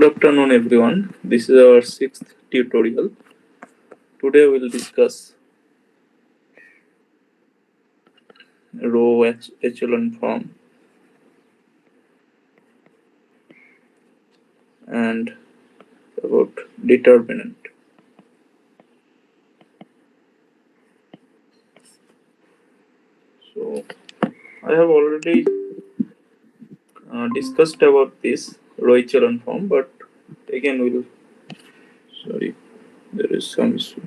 Good afternoon, everyone. This is our sixth tutorial. Today we'll discuss row echelon form and about determinant. So I have already discussed about this row echelon form, but again we'll. Sorry, there is some issue.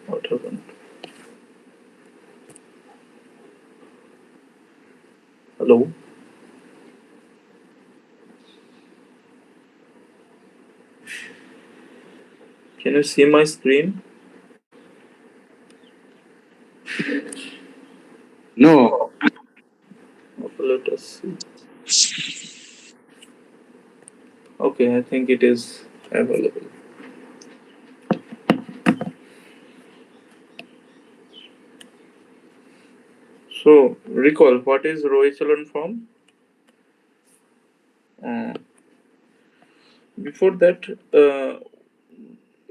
What happened? Hello. Can you see my screen? No. Okay, let us see. Okay, I think it is available. So recall what is row echelon form? Uh, Before that,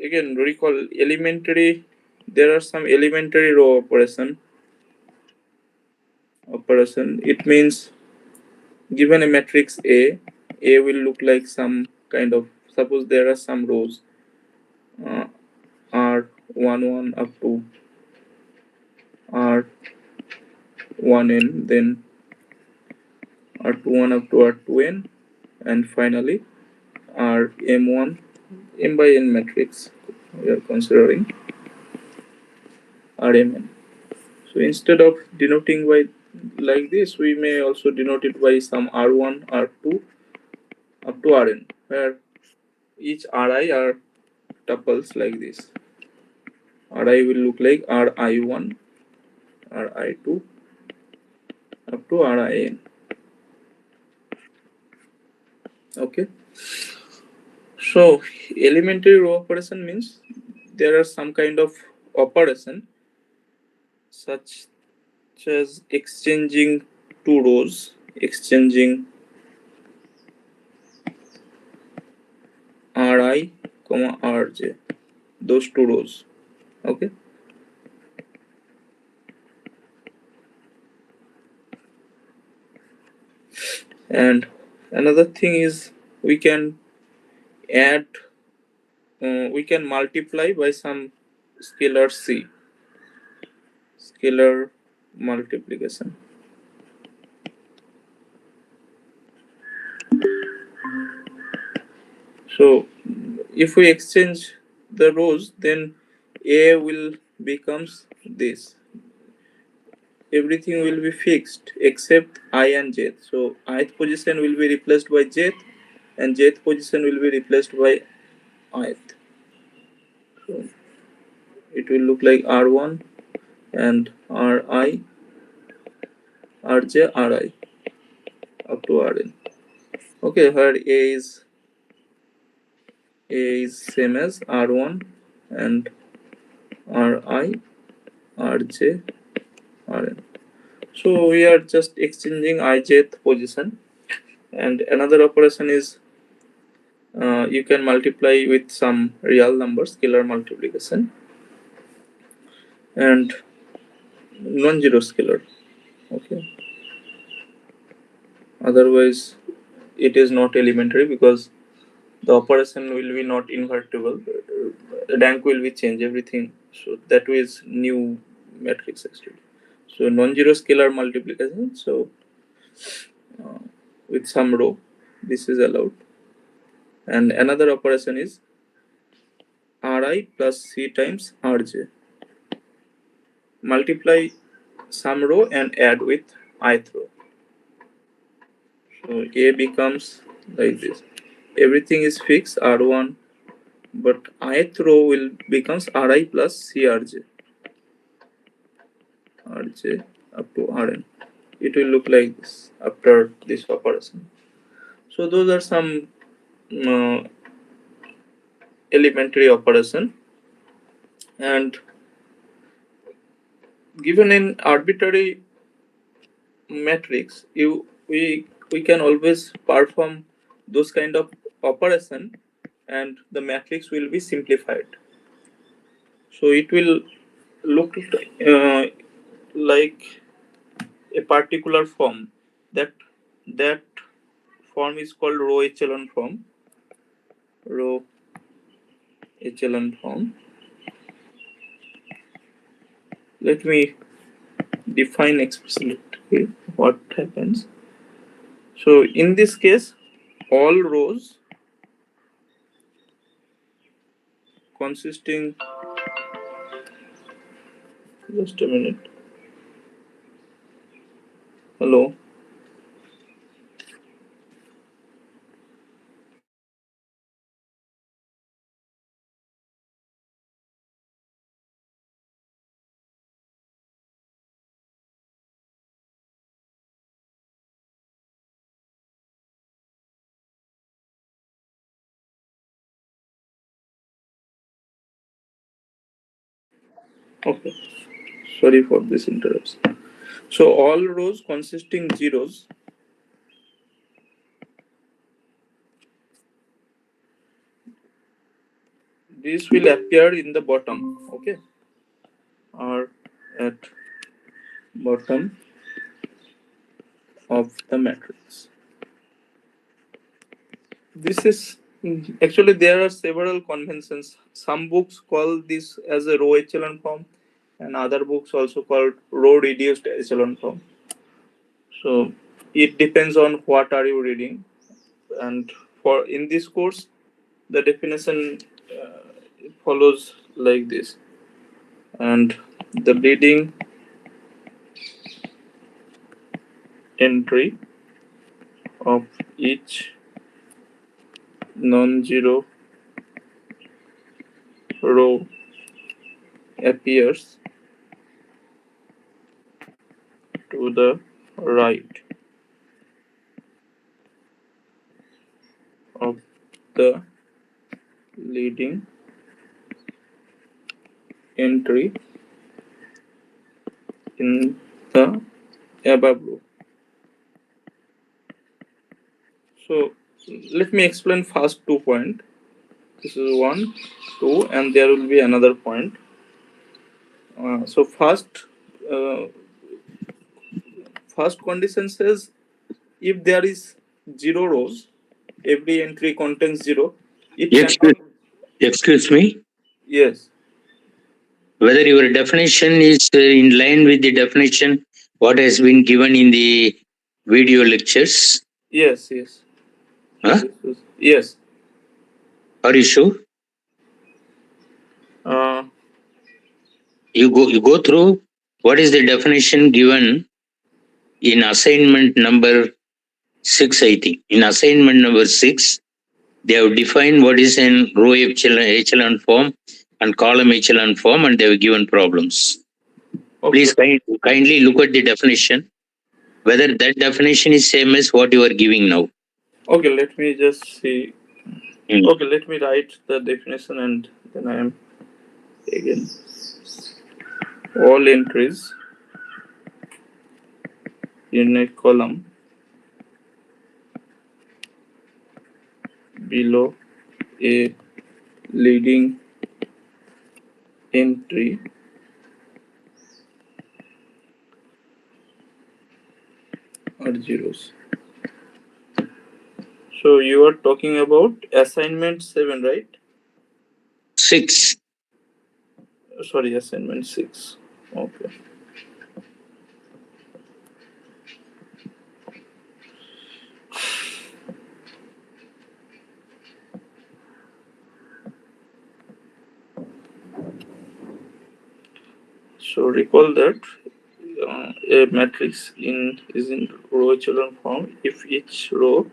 again recall elementary. There are some elementary row operation. It means given a matrix A will look like some kind of, suppose there are some rows uh, R11 up to R1n, then R21 up to R2n, and finally Rm1, m by n matrix we are considering Rmn. So instead of denoting by like this, we may also denote it by some R1, R2 up to Rn, where each Ri are tuples like this. Ri will look like Ri1, Ri2 up to Rin. Okay. So elementary row operation means there are some kind of operation such as exchanging two rows, exchanging Ri, Rj, those two rows. Okay. And another thing is we can add, we can multiply by some scalar c, scalar multiplication. So if we exchange the rows, then a will becomes this. Everything will be fixed except I and j. So ith position will be replaced by j, and jth position will be replaced by ith. So it will look like R1 and Ri, Rj, Ri up to Rn. Okay, here A is same as R1 and Ri, Rj, Rn. So we are just exchanging ijth position, and another operation is you can multiply with some real number, scalar multiplication, and non-zero scalar. Okay. Otherwise, it is not elementary because the operation will be not invertible. Rank will be changed, everything. So that is new matrix actually. So non-zero scalar multiplication. So with some row, this is allowed. And another operation is Ri plus C times Rj. Multiply some row and add with ith row. So A becomes like this. Everything is fixed R1, but ith row will becomes Ri plus CRJ. Rj up to Rn. It will look like this after this operation. So those are some uh, elementary operation, and given in arbitrary matrix, we we can always perform those kind of operation and the matrix will be simplified. So it will look like a particular form. That form is called row echelon form. Row echelon form. Let me define explicitly what happens. So in this case, all rows consisting, just a minute. Hello. Okay. Sorry for this interruption. So all rows consisting zeros, this will appear in the bottom. Okay. Or at bottom of the matrix. This is actually there are several conventions. Some books call this as a row echelon form, and other books also called row reduced echelon form. So it depends on what are you reading, and for in this course, the definition follows like this, and the leading entry of each non-zero row appears to the right of the leading entry in the above row. So let me explain first 2 points. This is 1, 2, and there will be another point. So uh, first condition says if there is 0 rows, every entry contains 0. It Excuse, cannot. excuse me, Yes. whether your definition is in line with the definition what has been given in the video lectures. Yes. Yes. Huh? Yes. Are you sure? Uh, You go through what is the definition given in assignment number 6, I think. In assignment number 6, they have defined what is an row echelon form and column echelon form, and they have given problems. okay. Please kindly look at the definition, whether that definition is same as what you are giving now. Okay. Let me just see. Mm. Okay. Let me write the definition and then I am again. All entries in a column below a leading entry are zeros. So you are talking about assignment 7, right? 6. Sorry, assignment 6. Okay. So recall that a matrix is in row echelon form if each row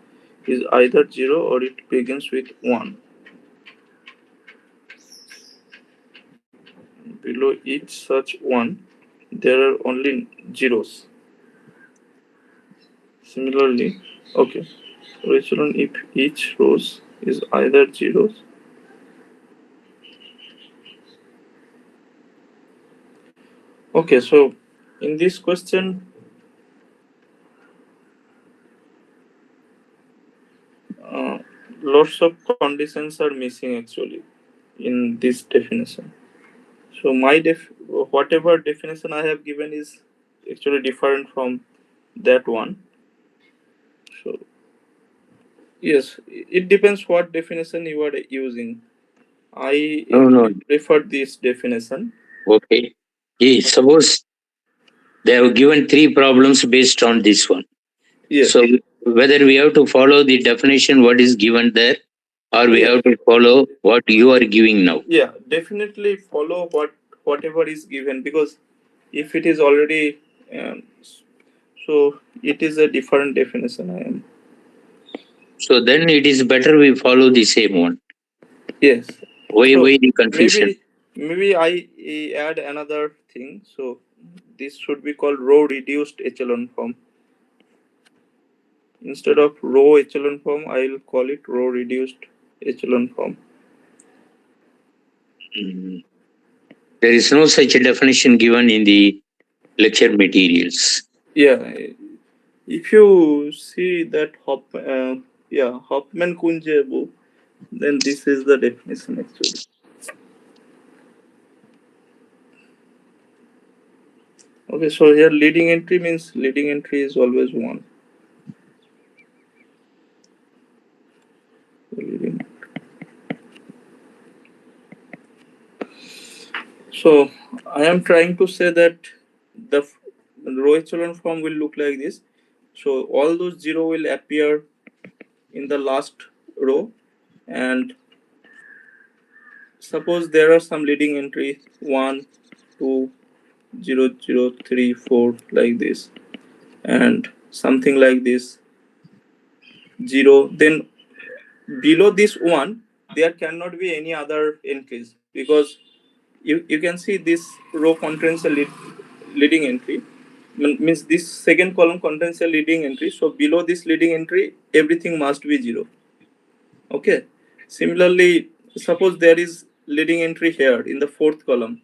is either 0 or it begins with 1. Below each such 1, there are only zeros. Similarly, okay, row echelon if each rows is either zeros. Okay, so in this question, uh, lots of conditions are missing actually in this definition. So whatever definition I have given is actually different from that one. So yes, it depends what definition you are using. I No, no. actually prefer this definition. Okay. Suppose they have given three problems based on this one. Yes. So whether we have to follow the definition what is given there, or we Yeah. have to follow what you are giving now. Yeah. Definitely follow whatever is given, because if it is already um, so it is a different definition. I am. So then it is better we follow the same one. Yes. So Why the confusion? maybe I add another thing. So this should be called row reduced echelon form. Instead of row echelon form, I'll call it row reduced echelon form. Mm. There is no such a definition given in the lecture materials. Yeah, if you see that Hopman Kunje book, then this is the definition actually. Okay, so here leading entry means leading entry is always one. Leading. So I am trying to say that the row echelon form will look like this. So all those zero will appear in the last row, and suppose there are some leading entries 1, 2, 0, 0, 3, 4 like this, and something like this 0. Then below this 1 there cannot be any other entries, because you can see this row contains a leading entry. Means this second column contains a leading entry, so below this leading entry everything must be 0. Okay. Similarly, suppose there is leading entry here in the fourth column,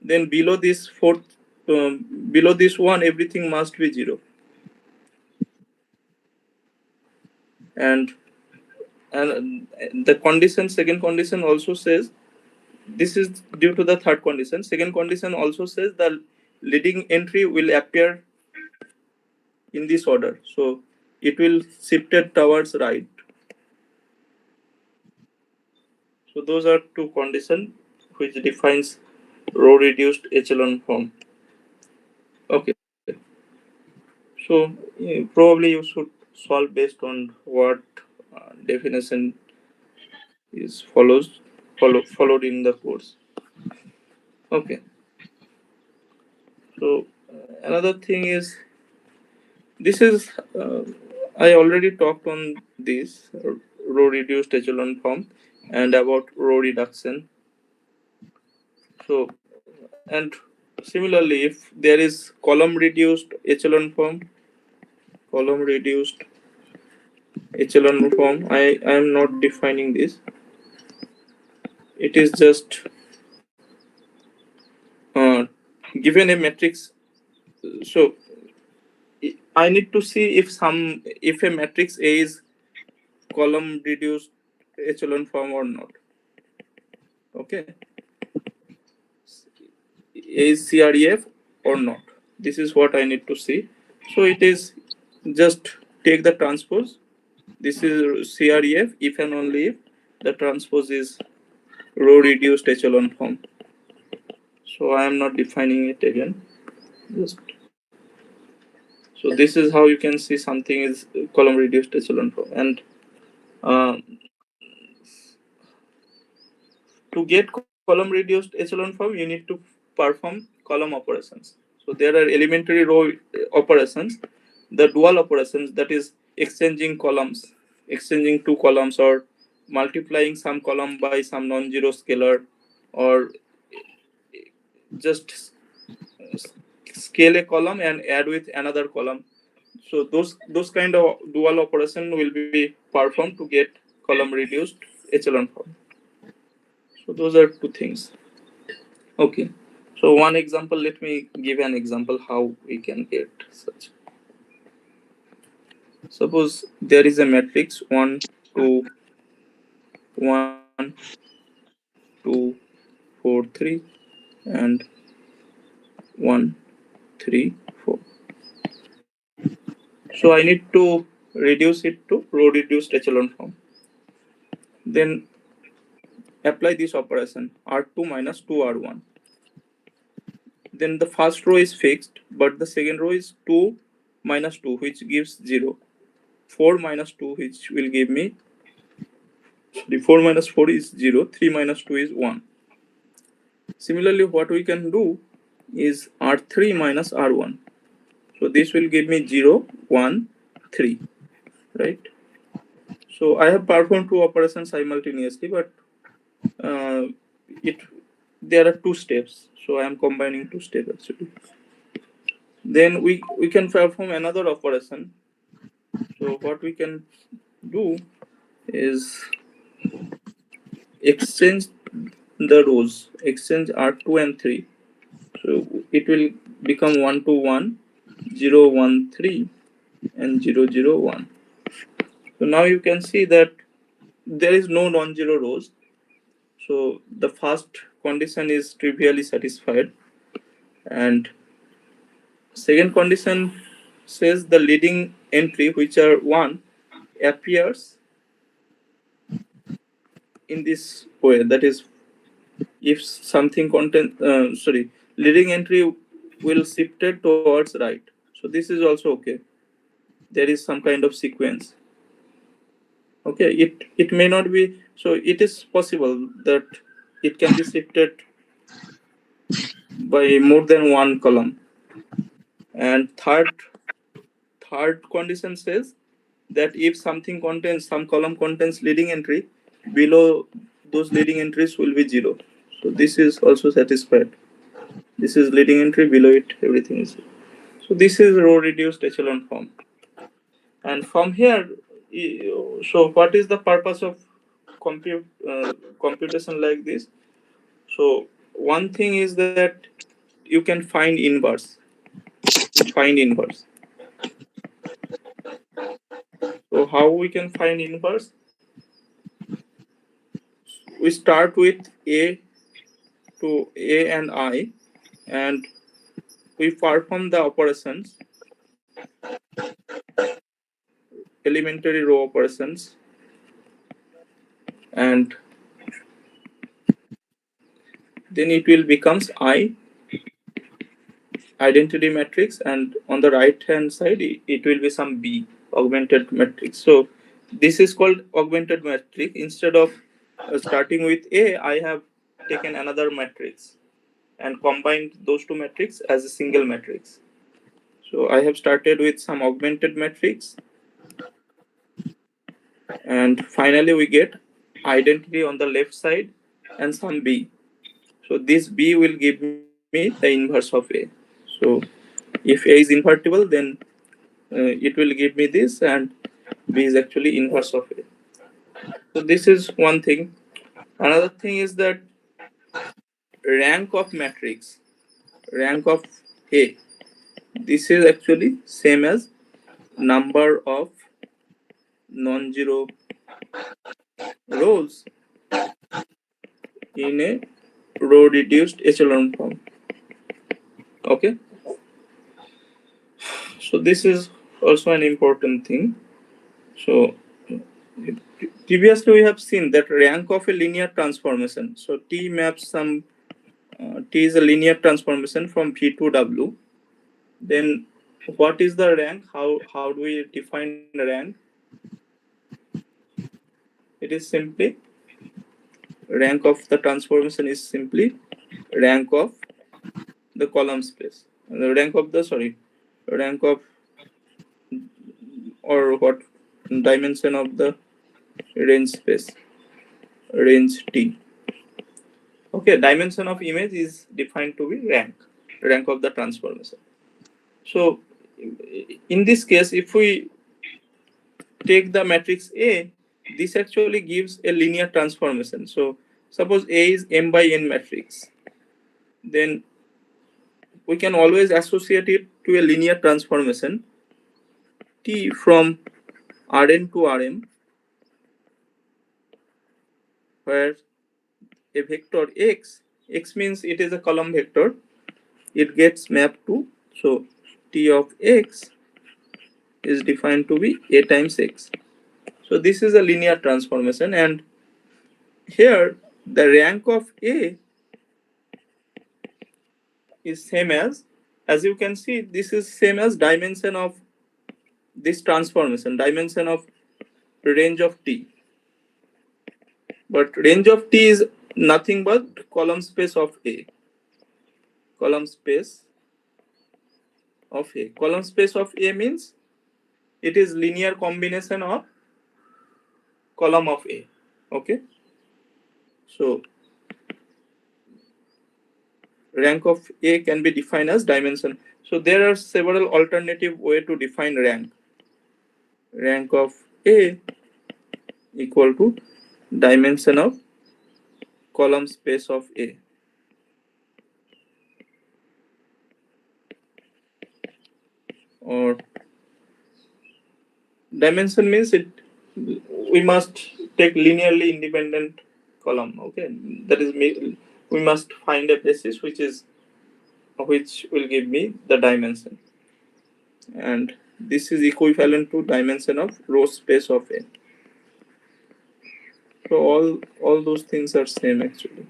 then below this one everything must be 0. And and the condition, second condition also says, this is due to the third condition. Second condition also says the leading entry will appear in this order, so it will shifted towards right. So those are two conditions which defines row reduced echelon form. Okay. So probably you should solve based on what definition is followed in the course. Okay. So another thing is, this is I already talked on this row reduced echelon form and about row reduction. So, and similarly, if there is column reduced echelon form, column reduced echelon form, I am not defining this. It is just uh, given a matrix. So I need to see if a matrix A is column reduced echelon form or not. Okay, is CREF or not? This is what I need to see. So it is just take the transpose. This is CREF if and only if the transpose is row reduced echelon form. So I am not defining it again. Just so this is how you can see something is column reduced echelon form. And uh, to get column reduced echelon form, you need to perform column operations. So there are elementary row operations, the dual operations, that is exchanging columns, exchanging two columns, or multiplying some column by some non-zero scalar, or just scale a column and add with another column. So those kind of dual operation will be performed to get column reduced echelon form. So those are two things. Okay. So one example, let me give an example how we can get such. Suppose there is a matrix 1, 2, 1, 2, 4, 3, and 1, 3, 4. So I need to reduce it to row reduced echelon form. Then apply this operation R2 minus 2R1. Then the first row is fixed, but the second row is 2 minus 2, which gives 0. 4 minus 2, which will give me, the 4 minus 4 is 0, 3 minus 2 is 1. Similarly, what we can do is R3 minus R1. So this will give me 0, 1, 3, right? So I have performed two operations simultaneously, but uh, it there are two steps. So I am combining two steps actually. Then we can perform another operation. So what we can do is exchange the rows, exchange R2 and 3. So it will become 1 to 1, 0, 1, 3, and 0, 0, 1. So now you can see that there is no non-zero rows. So the first condition is trivially satisfied, and second condition says the leading entry, which are 1, appears in this way. That is, if something content, leading entry will shifted towards right. So this is also okay. There is some kind of sequence. Okay, it may not be, so it is possible that it can be shifted by more than one column. And third condition says that if something contains, some column contains leading entry, below those leading entries will be 0. So this is also satisfied. This is leading entry, below it everything is 0. So this is row reduced echelon form. And from here, so what is the purpose of computation like this? So one thing is that you can find inverse. Find inverse. So how we can find inverse? We start with A to A and I, and we perform the operations, elementary row operations, and then it will becomes I identity matrix, and on the right hand side it will be some B augmented matrix. So this is called augmented matrix. Instead of starting with A, I have taken another matrix and combined those two matrices as a single matrix. So I have started with some augmented matrix, and finally we get identity on the left side and some B. So this B will give me the inverse of A. So if A is invertible, then it will give me this, and B is actually inverse of A. So this is one thing. Another thing is that rank of matrix, rank of A. This is actually same as number of non-zero rows in a row reduced echelon form. Okay, so this is also an important thing. So previously we have seen that rank of a linear transformation. So T maps some T is a linear transformation from V to W. Then what is the rank? How do we define rank? It is simply rank of the transformation is simply rank of the column space. The rank of the rank of, or what, dimension of the range space, range T. Okay, dimension of image is defined to be rank of the transformation. So in this case, if we take the matrix A, this actually gives a linear transformation. So suppose A is M by N matrix, then we can always associate it to a linear transformation T from Rn to Rm, where a vector x means it is a column vector, it gets mapped to, so T of x is defined to be A times x. So this is a linear transformation, and here the rank of A is same as you can see, this is same as dimension of this transformation, dimension of range of T. But range of T is nothing but column space of A. Column space of A. Column space of A means it is linear combination of column of A. Okay. So rank of A can be defined as dimension. So there are several alternative way to define rank. Rank of A equal to dimension of column space of A. Or dimension means it, we must take linearly independent column. Okay, that is we must find a basis which will give me the dimension, and this is equivalent to dimension of row space of A. So all those things are same actually.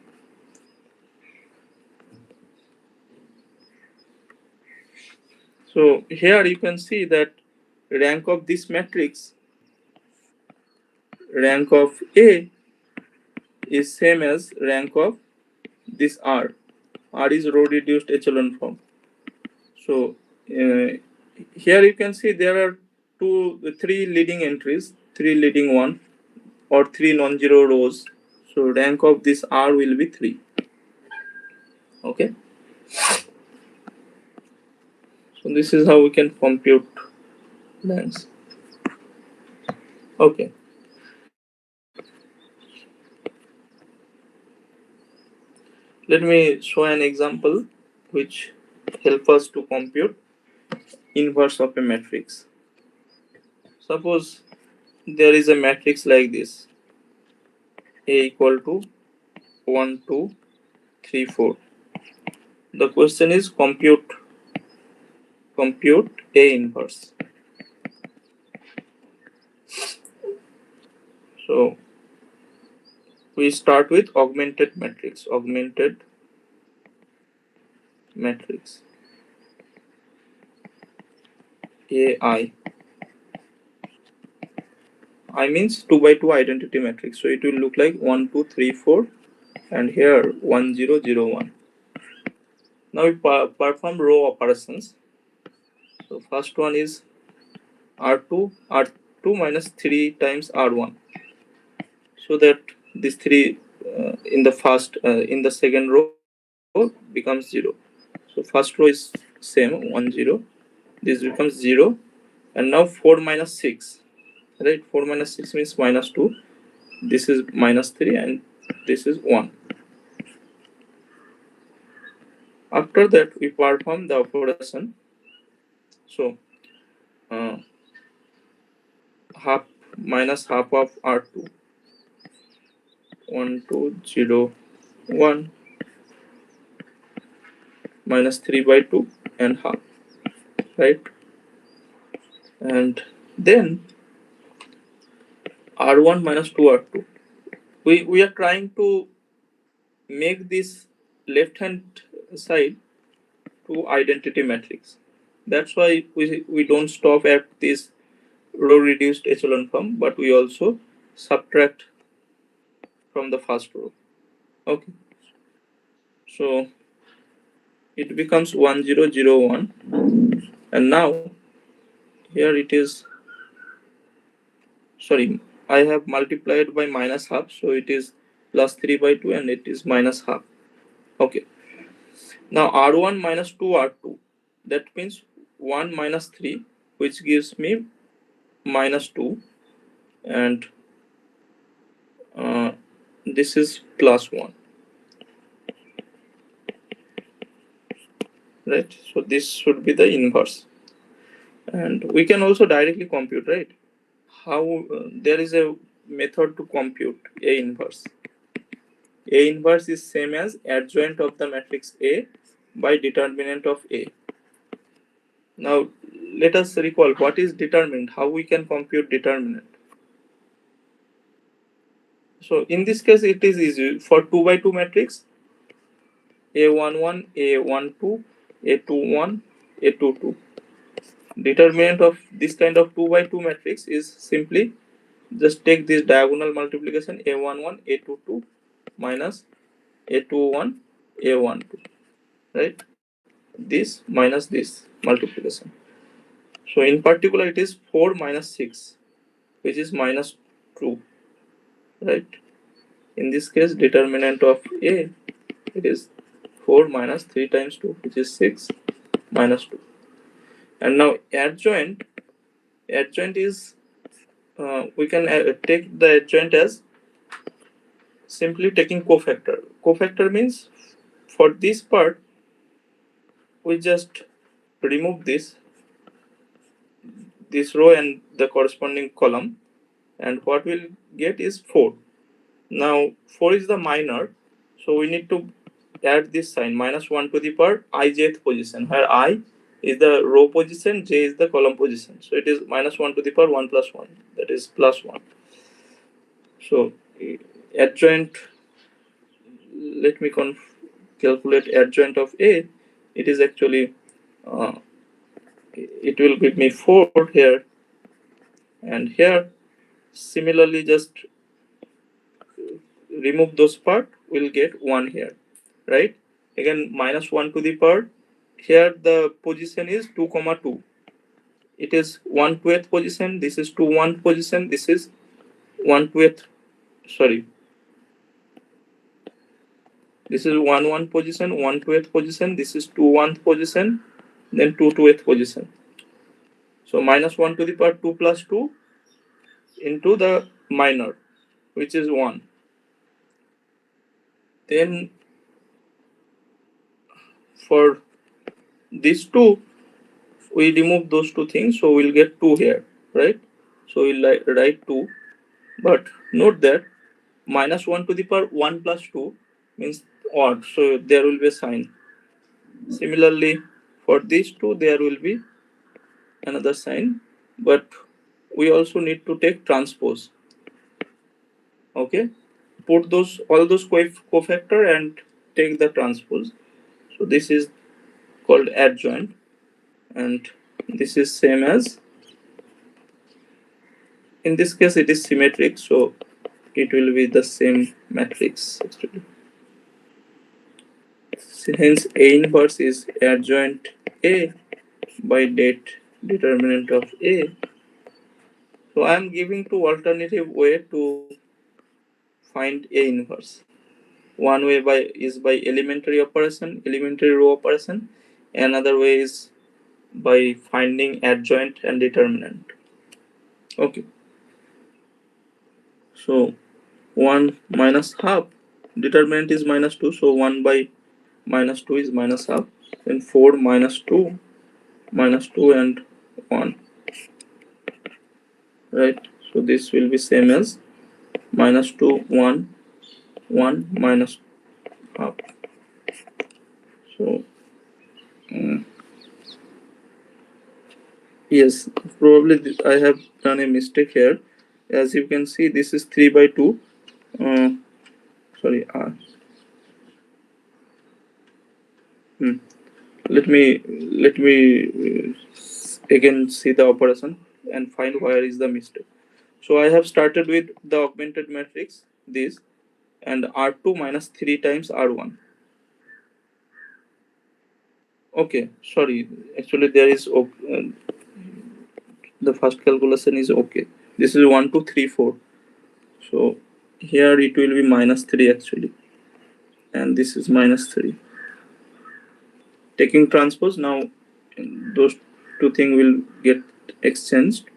So here you can see that rank of this matrix, rank of A is same as rank of this R. R is row reduced echelon form. So here you can see there are three leading entries, three leading one, or three non-zero rows. So rank of this R will be 3. Okay. So this is how we can compute ranks. Okay. Let me show an example which help us to compute inverse of a matrix. Suppose there is a matrix like this, A equal to 1, 2, 3, 4. The question is compute A inverse. So we start with augmented matrix. Augmented matrix AI. I means 2 by 2 identity matrix. So it will look like 1, 2, 3, 4, and here 1, 0, 0, 1. Now we perform row operations. So first one is R2 minus 3 times R1. So that this 3 in the second row becomes 0. So first row is same 1, 0. This becomes 0, and now 4 minus 6. Right, 4 minus 6 means minus 2. This is minus 3, and this is 1. After that we perform the operation. So half minus half of R2, 1, 2, 0, 1, minus 3 by 2, and half, right? And then R1 minus 2 R2. We are trying to make this left hand side to identity matrix. That's why we don't stop at this row reduced echelon form, but we also subtract from the first row. Okay. So it becomes 1, 0, 0, 1, and now here it is, sorry, I have multiplied by minus half, so it is plus 3 by 2, and it is minus half. Okay. Now R1 minus 2 R2, that means 1 minus 3, which gives me minus 2, and this is plus 1, right? So this should be the inverse. And we can also directly compute, right? How there is a method to compute A inverse. A inverse is same as adjoint of the matrix A by determinant of A. Now let us recall what is determinant, how we can compute determinant. So in this case it is easy for 2 by 2 matrix A11, A12, A21, A22. Determinant of this kind of 2 by 2 matrix is simply just take this diagonal multiplication A11, A22 minus A21, A12, right? This minus this multiplication. So in particular it is 4 minus 6, which is minus 2, right? In this case determinant of A, it is 4 minus 3 times 2, which is 6 minus 2. And now adjoint is we can take the adjoint as simply taking cofactor. Cofactor means for this part we just remove this row and the corresponding column, and what we'll get is 4. Now 4 is the minor, so we need to add this sign minus 1 to the power ijth position, where I is the row position, j is the column position. So it is minus 1 to the power 1 plus 1, that is plus 1. So adjoint, let me calculate adjoint of A. It is actually uh, it will give me 4 here, and here similarly just remove those part, we'll get 1 here, right? Again minus 1 to the power, here the position is 2 comma 2, it is 1 2th position, this is 2 1 position, this is 1 2th, sorry, this is 1 1 position, 1 2th position, this is 2 1th position, then 2 2th position. So minus 1 to the power 2 plus 2 into the minor, which is 1. Then for these two, we remove those two things, so we'll get 2 here, right? So we'll write 2, but note that minus 1 to the power 1 plus 2 means odd, so there will be a sign. Similarly, for these two, there will be another sign, but we also need to take transpose. Okay, put those all those cofactor and take the transpose. So this is called adjoint, and this is same as, in this case it is symmetric, so it will be the same matrix actually. Hence A inverse is adjoint A by determinant of A. So I am giving two alternative way to find A inverse. One way is by elementary operation, elementary row operation. Another way is by finding adjoint and determinant. Okay. So 1 minus half, determinant is minus 2, so 1 by minus 2 is minus half. Then 4 minus 2, minus 2 and 1. Right? So this will be same as minus 2, 1, 1 minus half. So yes, probably I have done a mistake here. As you can see, this is 3 by 2. Sorry. Let me again see the operation and find where is the mistake. So I have started with the augmented matrix, this, and R2 minus 3 times R1. Okay, sorry. Actually, there is the first calculation is okay. This is 1 2 3 4. So here it will be minus 3 actually, and this is minus 3. Taking transpose, now those two things will get exchanged.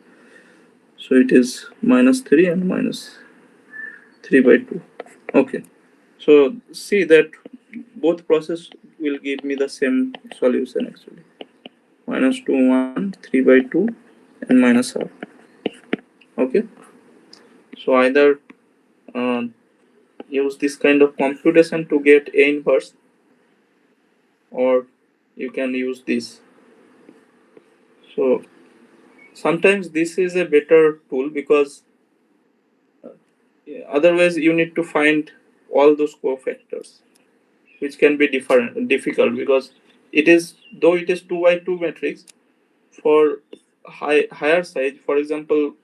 So it is minus 3 and minus 3 by 2. Okay. So see that both process will give me the same solution actually. minus 2 1 3 by 2 and minus half. Okay, so either uh, use this kind of computation to get A inverse, or you can use this. So sometimes this is a better tool because otherwise you need to find all those cofactors, which can be difficult because it is, though it is 2 by 2 matrix, for higher size, for example,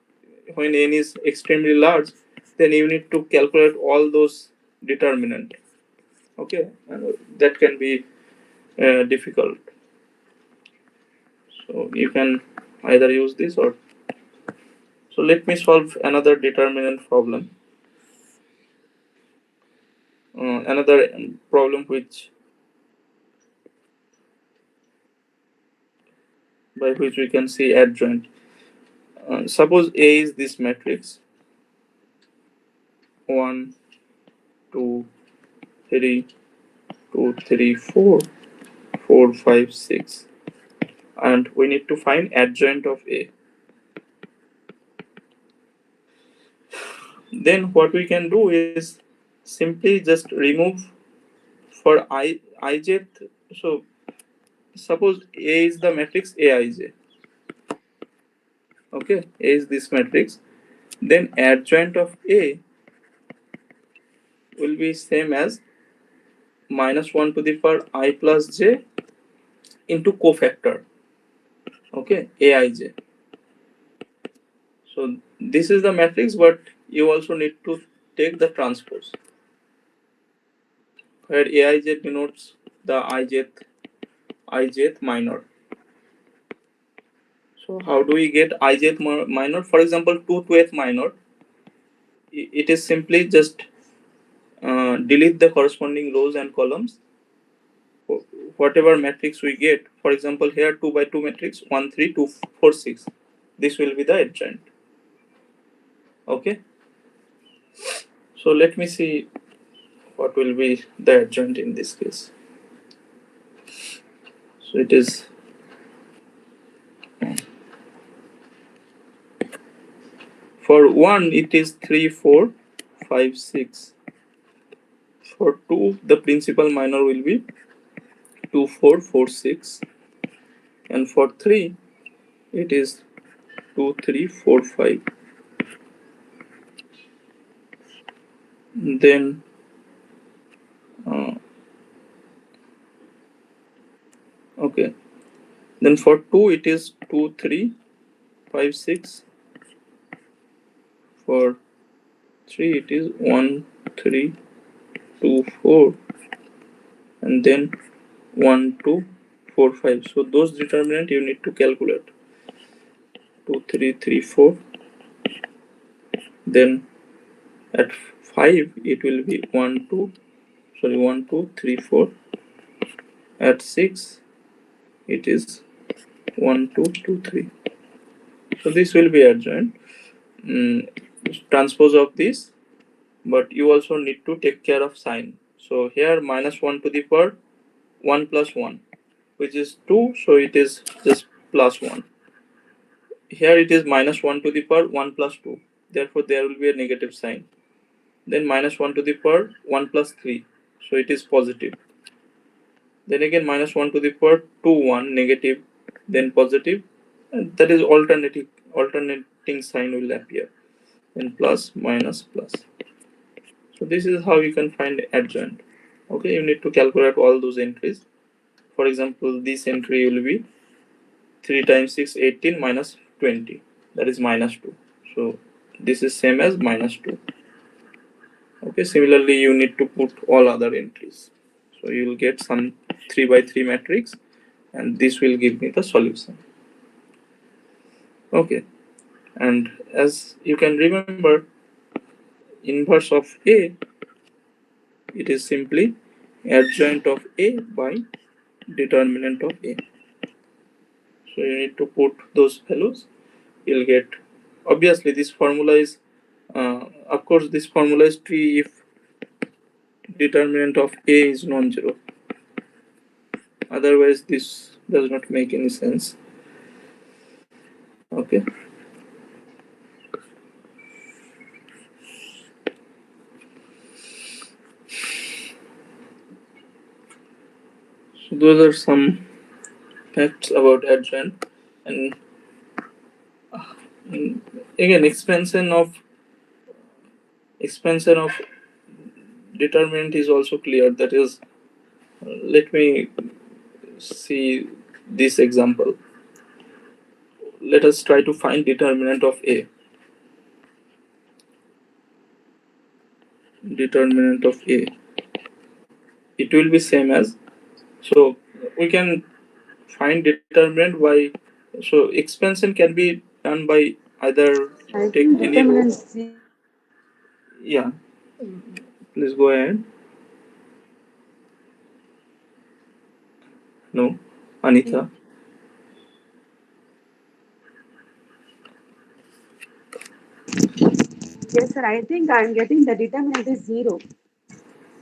when n is extremely large, then you need to calculate all those determinant. Okay, and that can be difficult. So you can either use this or. So let me solve another determinant problem. Another problem which, by which we can see adjoint. Suppose A is this matrix 1, 2, 3, 2, 3, 4, 4, 5, 6, and we need to find adjoint of A. Then what we can do is simply just remove for ij. So suppose A is the matrix Aij. Okay, A is this matrix. Then adjoint of A will be same as minus 1 to the power I plus j into cofactor. Okay, Aij. So this is the matrix, but you also need to take the transpose, where Aij denotes the ijth minor. So how do we get ijth minor? For example, 2th minor, it is simply just delete the corresponding rows and columns. Whatever matrix we get, for example, here 2 by 2 matrix 1 3 2 4 6, this will be the adjoint. Okay, so let me see what will be the adjoint in this case. So it is for 1 it is 3 4 5 6. For 2 the principal minor will be 2 4 4 6, and for 3 it is 2 3 4 5. Then uh, okay, then for 2 it is 2 3 5 6. For 3 it is 1 3 2 4, and then 1 2 4 5. So those determinant you need to calculate. 2 3 3 4. Then at 5 it will be 1 2, sorry, 1 2 3 4. At 6 it is 1 2 2 3. So this will be adjoint. Transpose of this, but you also need to take care of sign. So here minus 1 to the power 1 plus 1, which is 2, so it is just plus 1. Here it is minus 1 to the power 1 plus 2, therefore there will be a negative sign. Then minus 1 to the power 1 plus 3, so it is positive. Then again minus 1 to the power 2 1, negative, then positive, and that is alternating sign will appear. Then plus minus plus. So this is how you can find adjoint. Okay, you need to calculate all those entries. For example, this entry will be 3 times 6 18 minus 20, that is minus 2. So this is same as minus 2. Okay, similarly you need to put all other entries. So you will get some 3 by 3 matrix, and this will give me the solution. Okay, and as you can remember, inverse of A, it is simply adjoint of A by determinant of A. So you need to put those values. You'll get, obviously this formula is of course this formula is true if determinant of A is non-zero. Otherwise this does not make any sense. Okay. So those are some facts about adjoint. And again, expansion of determinant is also clear. That is, let me see this example. Let us try to find determinant of A. Determinant of A. It will be same as, so we can find determinant by, so expansion can be done by either I take think any row. determinant 0. Yeah, please go ahead. No, Anita. Yes, sir. I think I'm getting the determinant is 0.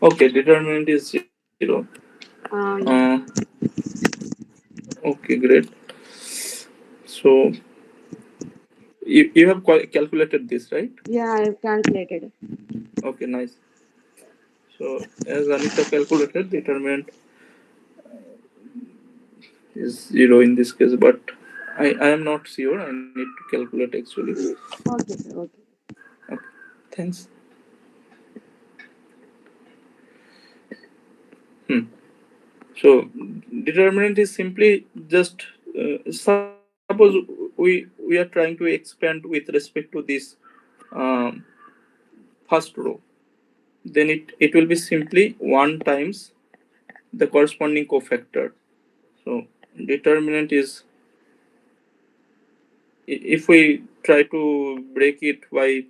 Okay, determinant is 0. Uh, Yes. okay, great. So you have calculated this, right? Yeah, I've calculated. Okay, nice. So as Anita calculated, determinant is 0 in this case, but I am not sure. I need to calculate actually. Okay, sir. Okay. Okay, thanks. Hmm. So determinant is simply just, suppose we are trying to expand with respect to this um, first row, then it will be simply 1 times the corresponding cofactor. So determinant is, if we try to break it by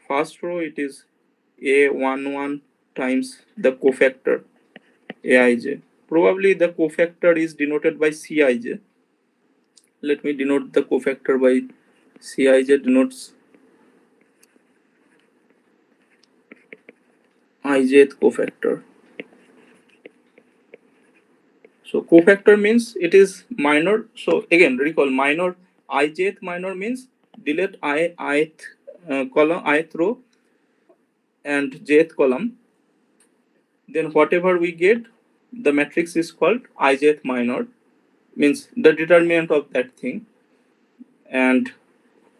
first row, it is a11 times the cofactor aij. Probably the cofactor is denoted by cij. Let me denote the cofactor by cij. Denotes ijth cofactor. So cofactor means it is minor. So again, recall minor, ijth minor means delete ith column, ith row and jth column. Then whatever we get, the matrix is called ijth minor, means the determinant of that thing. And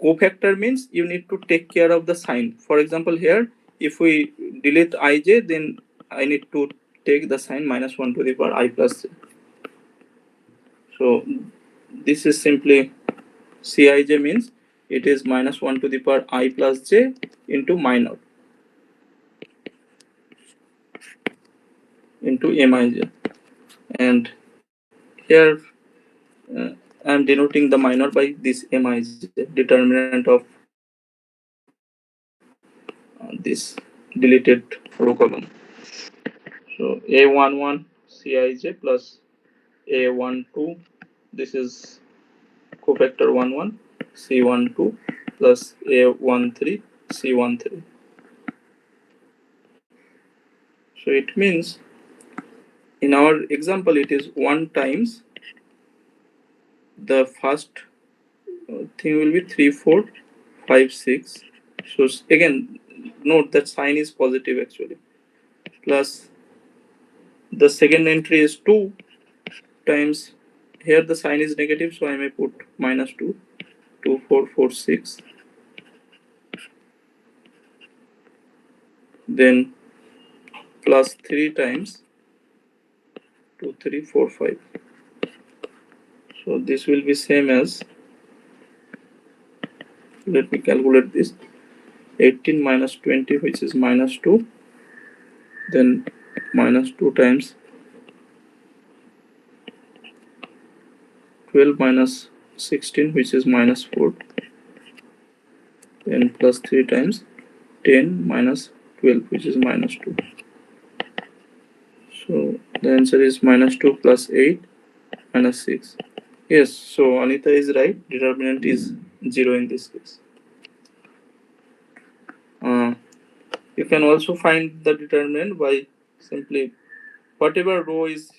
cofactor means you need to take care of the sign. For example, here if we delete ij, then I need to take the sign minus 1 to the power I plus j. So this is simply Cij, means it is minus 1 to the power I plus j into minor into mij. And here uh, I am denoting the minor by this mij, determinant of this deleted row column. So a11 Cij plus a12, this is cofactor 11, c12 plus a13 c13. So it means in our example it is 1 times the first thing will be 3 4 5 6. So again, note that sign is positive actually, plus the second entry is 2 times, here the sign is negative, so I may put minus 2, 2 4 4 6. Then plus 3 times 2 3 4 5. So this will be same as, let me calculate this, 18 minus 20, which is minus 2, then minus 2 times 12 minus 16, which is minus 4, then plus 3 times 10 minus 12, which is minus 2. So the answer is minus 2 plus 8 minus 6. Yes, so Anita is right. Determinant is 0 in this case. Uh, you can also find the determinant by simply whatever row is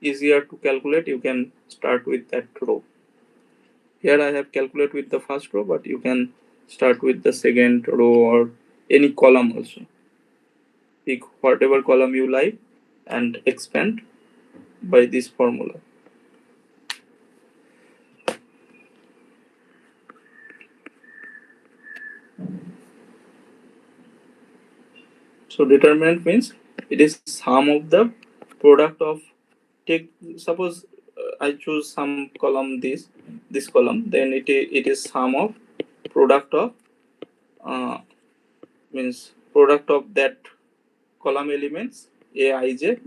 easier to calculate, you can start with that row. Here I have calculated with the first row, but you can start with the second row or any column also. Pick whatever column you like and expand by this formula. So determinant means it is sum of the product of, take suppose I choose some column, this column, then it is sum of product of uh, means product of that column elements aij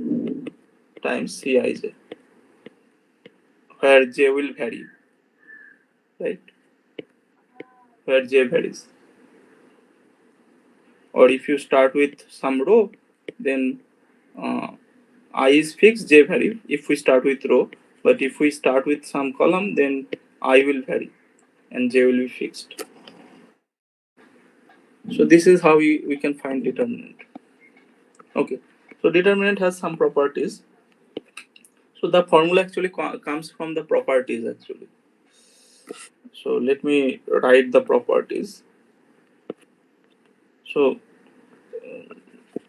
times cij, where j will vary, right? Where j varies. Or if you start with some row, then uh, I is fixed, j vary if we start with row. But if we start with some column, then I will vary and j will be fixed. So this is how we can find determinant. Okay. So determinant has some properties. So the formula actually comes from the properties actually. So let me write the properties. So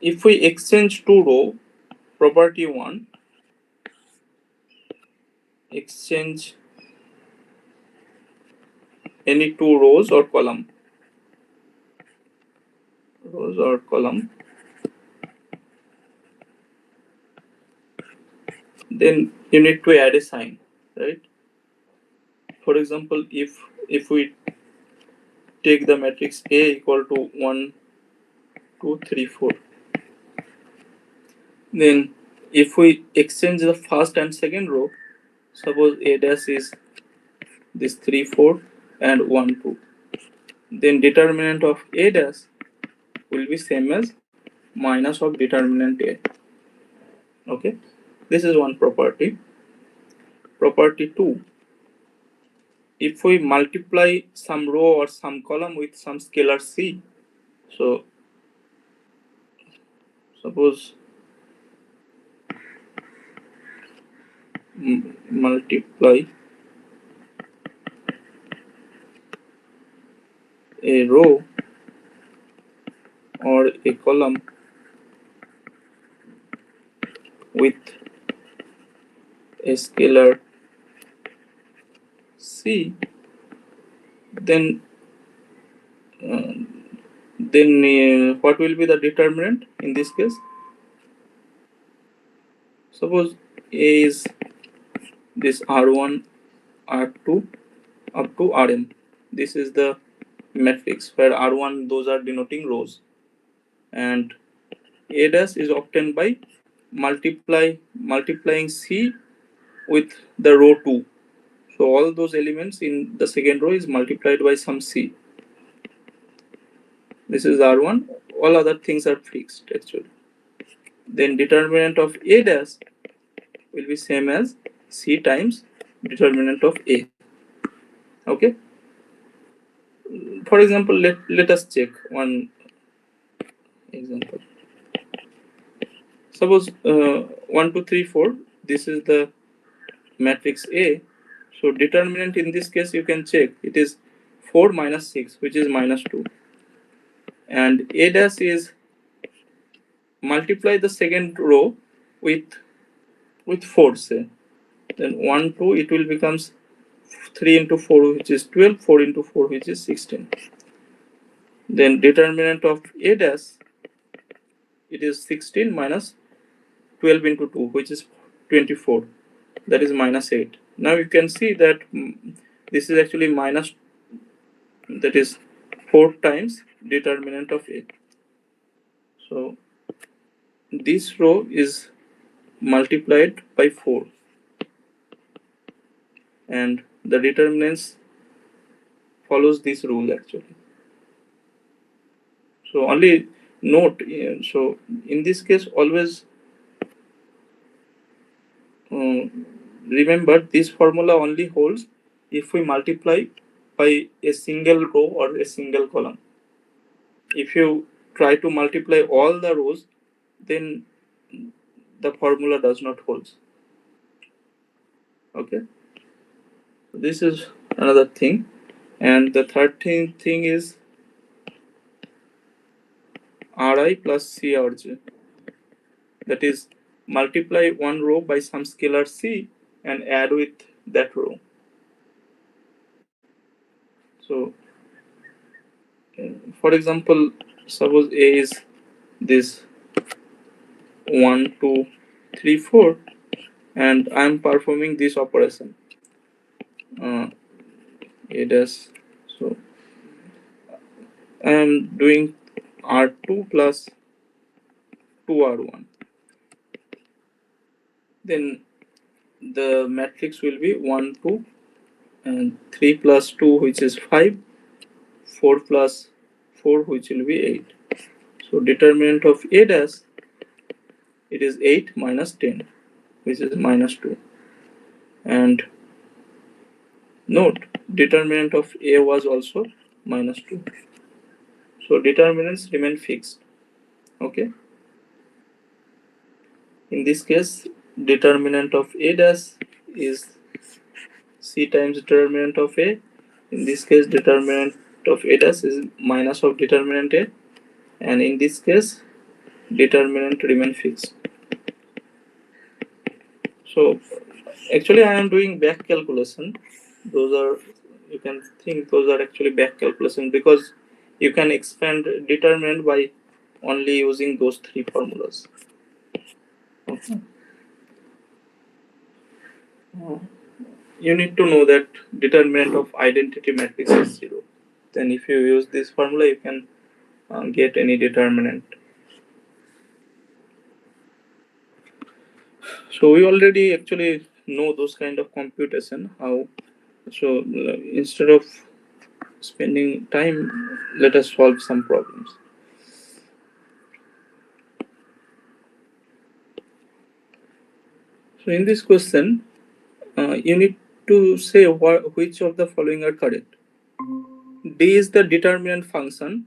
if we exchange two row, property 1, exchange any two rows or column, then you need to add a sign, right? For example, if we take the matrix A equal to 1 2 3 4, then if we exchange the first and second row, suppose A dash is this 3 4 and 1 2, then determinant of A dash will be same as minus of determinant A. Okay, this is one property. Property 2, if we multiply some row or some column with some scalar c, so suppose multiply a row or a column with a scalar c, then uh, what will be the determinant in this case? Suppose A is this R1, R2 up to Rm. This is the matrix where R1 those are denoting rows, and A dash is obtained by multiplying C with the row 2. So all those elements in the second row is multiplied by some C. This is R1. All other things are fixed actually. Then determinant of A dash will be same as C times determinant of A. Okay. For example, let us check one example. Suppose 1 2 3 4, this is the matrix A. So determinant in this case you can check, it is 4 minus 6, which is minus 2, and A dash is multiply the second row with 4, say, then 1 2 it will becomes 3 into 4, which is 12, 4 into 4, which is 16. Then determinant of A dash, it is 16 minus 12 into 2, which is 24, that is minus 8. Now you can see that this is actually minus, that is 4 times determinant of A. So this row is multiplied by 4 and the determinants follows this rule actually. So only note, so in this case always remember this formula only holds if we multiply by a single row or a single column. If you try to multiply all the rows, then the formula does not hold. Okay, this is another thing. And the third thing is Ri plus Crj. That is, multiply one row by some scalar C and add with that row. So, for example, suppose A is this 1, 2, 3, 4, and I am performing this operation. A dash. So, I am doing R2 plus 2R1. Then the matrix will be 1, 2, and 3 plus 2, which is 5, 4 plus 4, which will be 8. So determinant of A dash, it is 8 minus 10, which is minus 2. And note, determinant of A was also minus 2. So determinants remain fixed. Okay. In this case, determinant of A dash is C times determinant of A. In this case, determinant of A dash is minus of determinant A. And in this case, determinant remain fixed. So actually I am doing back calculation. Those are, you can think those are actually back calculation, because you can expand determinant by only using those three formulas. Okay. You need to know that determinant of identity matrix is 0. Then if you use this formula, you can get any determinant. So we already actually know those kind of computation, how. So instead of spending time, let us solve some problems. So in this question, you need to say which of the following are correct. D is the determinant function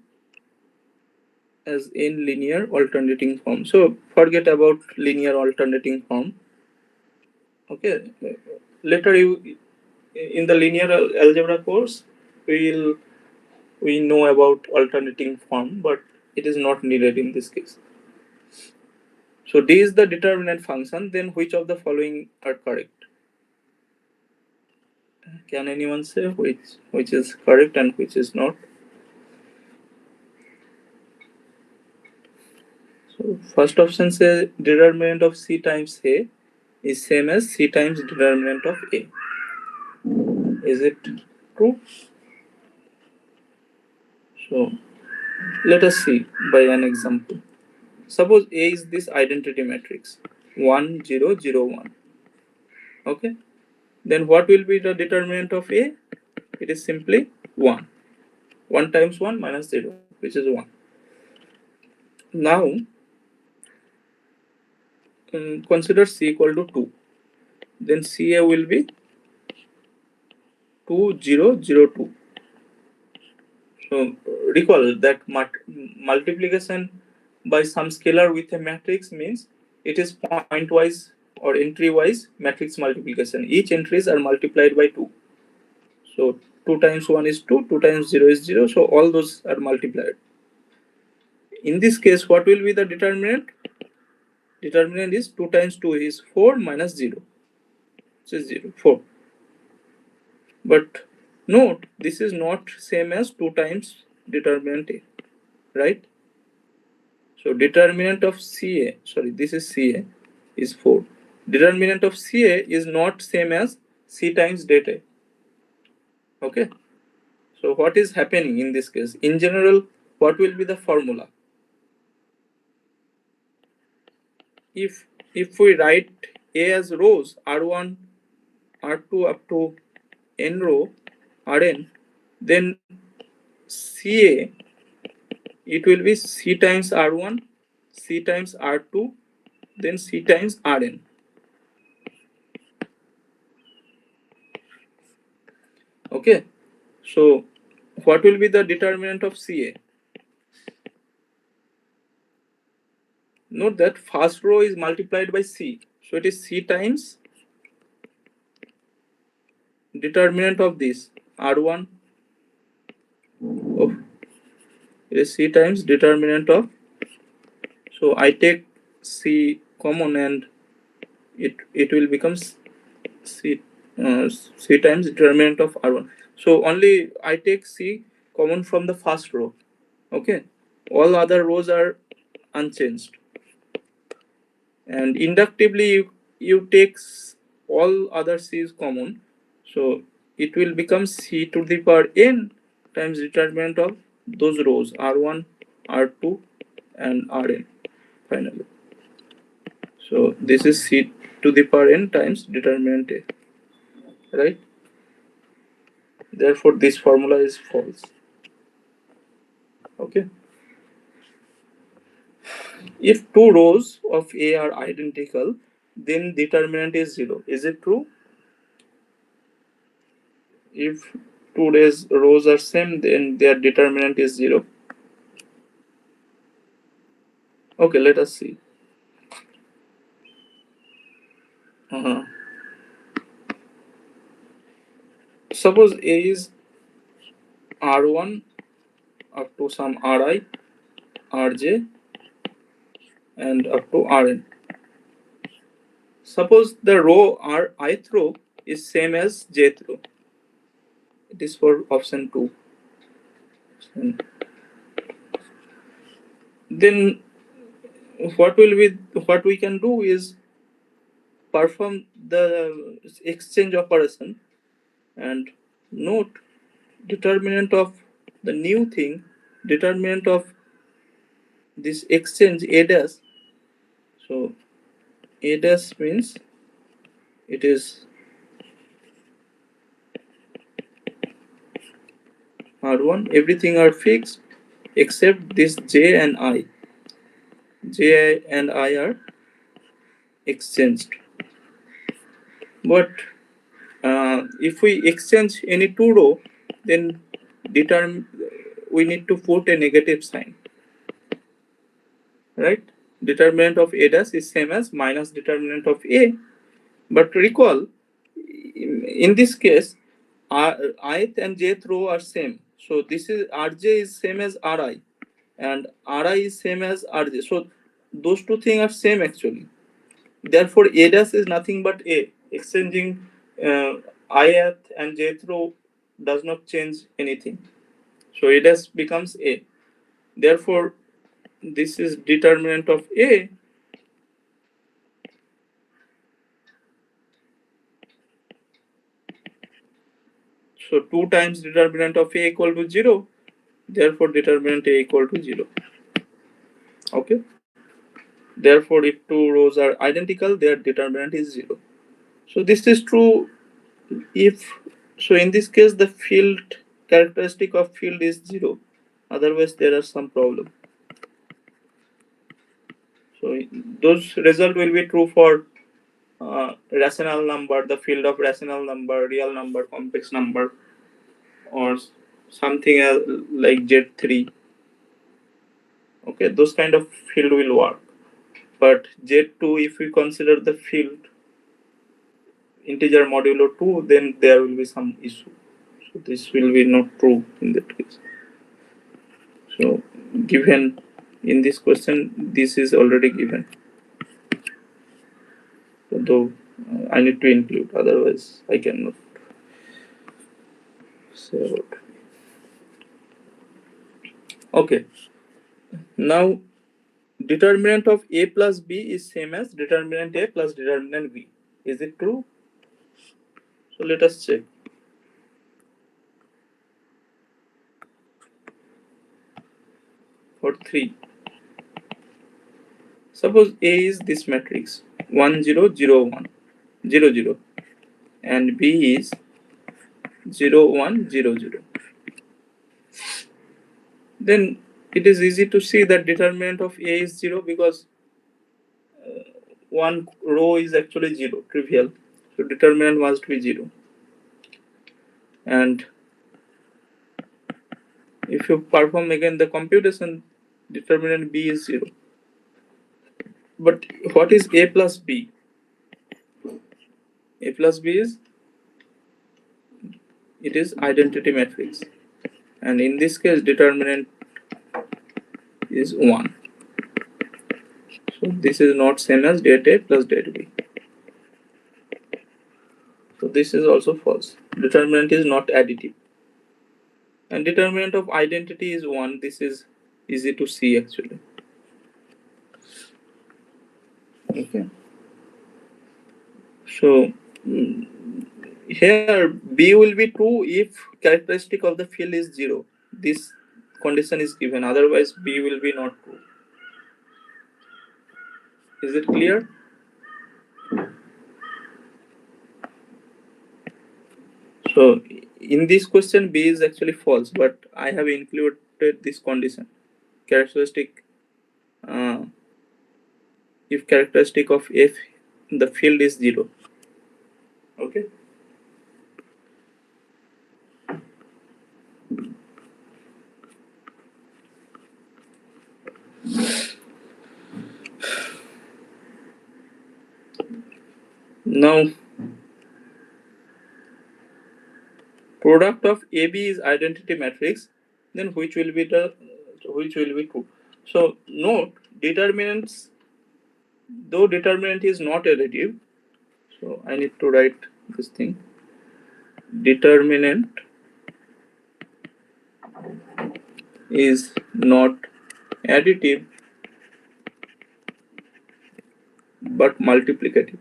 as in linear alternating form. So forget about linear alternating form. Okay. Later you, in the linear algebra course, we know about alternating form, but it is not needed in this case. So D is the determinant function. Then which of the following are correct? Can anyone say which is correct and which is not? So first option says determinant of C times A is same as C times determinant of A. Is it true? So let us see by an example. Suppose A is this identity matrix 1, 0, 0, 1. Okay. Then what will be the determinant of A? It is simply 1. 1 times 1 minus 0, which is 1. Now consider C equal to 2. Then CA will be 2, 0, 0, 2. So recall that multiplication by some scalar with a matrix means it is point-wise or entry-wise matrix multiplication. Each entries are multiplied by 2. So 2 times 1 is 2, 2 times 0 is 0. So all those are multiplied. In this case, what will be the determinant? Determinant is 2 times 2 is 4 minus 0, which is 0, 4. But note, this is not same as 2 times determinant A, right? So determinant of CA, sorry, this is CA, is 4. Determinant of CA is not same as C times det A. Okay. So what is happening in this case? In general, what will be the formula? If we write A as rows, R1, R2 up to n row, Rn, then CA, it will be C times R1, C times R2, then C times Rn. Okay. So what will be the determinant of CA? Note that first row is multiplied by C. So it is C times determinant of this R1 of is C times determinant of, so I take C common and it will become C C times determinant of R1. So only I take C common from the first row. Okay, all other rows are unchanged, and inductively you take all other C's common, so it will become C to the power n times determinant of those rows R1, R2 and Rn finally. So this is C to the power n times determinant A, right? Therefore this formula is false. Okay, if two rows of A are identical, then determinant is 0. Is it true? If two rows are same, then their determinant is 0. Okay, let us see. uh Suppose A is R1 up to some Ri, Rj and up to Rn. Suppose the row R ith row is same as jth row. It is for option 2. And then what we can do is perform the exchange operation and note determinant of the new thing, determinant of this exchange A dash. So A dash means it is R1, everything are fixed except this J and I. J and I are exchanged. But if we exchange any two row, then we need to put a negative sign, right? Determinant of A dash is same as minus determinant of A. But recall, in this case, ith and jth row are same. So this is Rj is same as Ri, and Ri is same as Rj. So those two things are same actually. Therefore, A dash is nothing but A. Exchanging ith and jth row does not change anything. So A dash becomes A. Therefore, this is determinant of A. So 2 times determinant of A equal to 0. Therefore, determinant A equal to 0. Okay. Therefore, if two rows are identical, their determinant is 0. So this is true if, so in this case the field characteristic of field is 0. Otherwise there are some problem. So those result will be true for rational number, the field of rational number, real number, complex number, or something else like Z3. Okay, those kind of field will work. But Z2, if we consider the field integer modulo 2, then there will be some issue. So this will be not true in that case. So given in this question, this is already given. Though I need to include, otherwise I cannot say about it. Okay. Now determinant of A plus B is same as determinant A plus determinant B. Is it true? So let us check. For 3. Suppose A is this matrix 1 0 0 1 0 0 and B is 0 1 0 0. Then it is easy to see that determinant of A is 0 because one row is actually 0, trivial. So determinant must be 0. And if you perform again the computation, determinant B is 0. But what is A plus B? A plus B is it is identity matrix, and in this case determinant is 1. So this is not same as det A plus det B. So this is also false. Determinant is not additive. And determinant of identity is 1. This is easy to see actually. Okay. So here B will be true if characteristic of the field is 0. This condition is given. Otherwise B will be not true. Is it clear? So in this question B is actually false, but I have included this condition. Characteristic if characteristic of F the field is 0. Okay. Now product of AB is identity matrix, then which will be true. So note determinants, though determinant is not additive, so I need to write this thing. Determinant is not additive but multiplicative.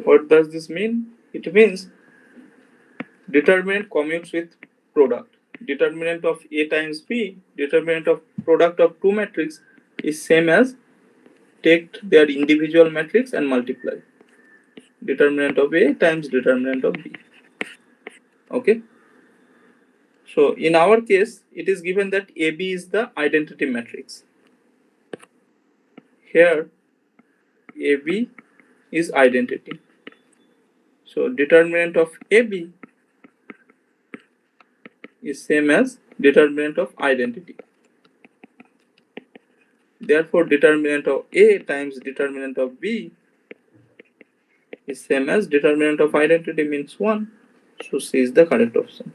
What does this mean? It means determinant commutes with product. Determinant of A times B, determinant of product of two matrices is same as take their individual matrix and multiply. Determinant of A times determinant of B. Okay. So in our case, it is given that AB is the identity matrix. Here, AB is identity. So determinant of AB is same as determinant of identity. Therefore, determinant of A times determinant of B is same as determinant of identity means 1. So C is the correct option.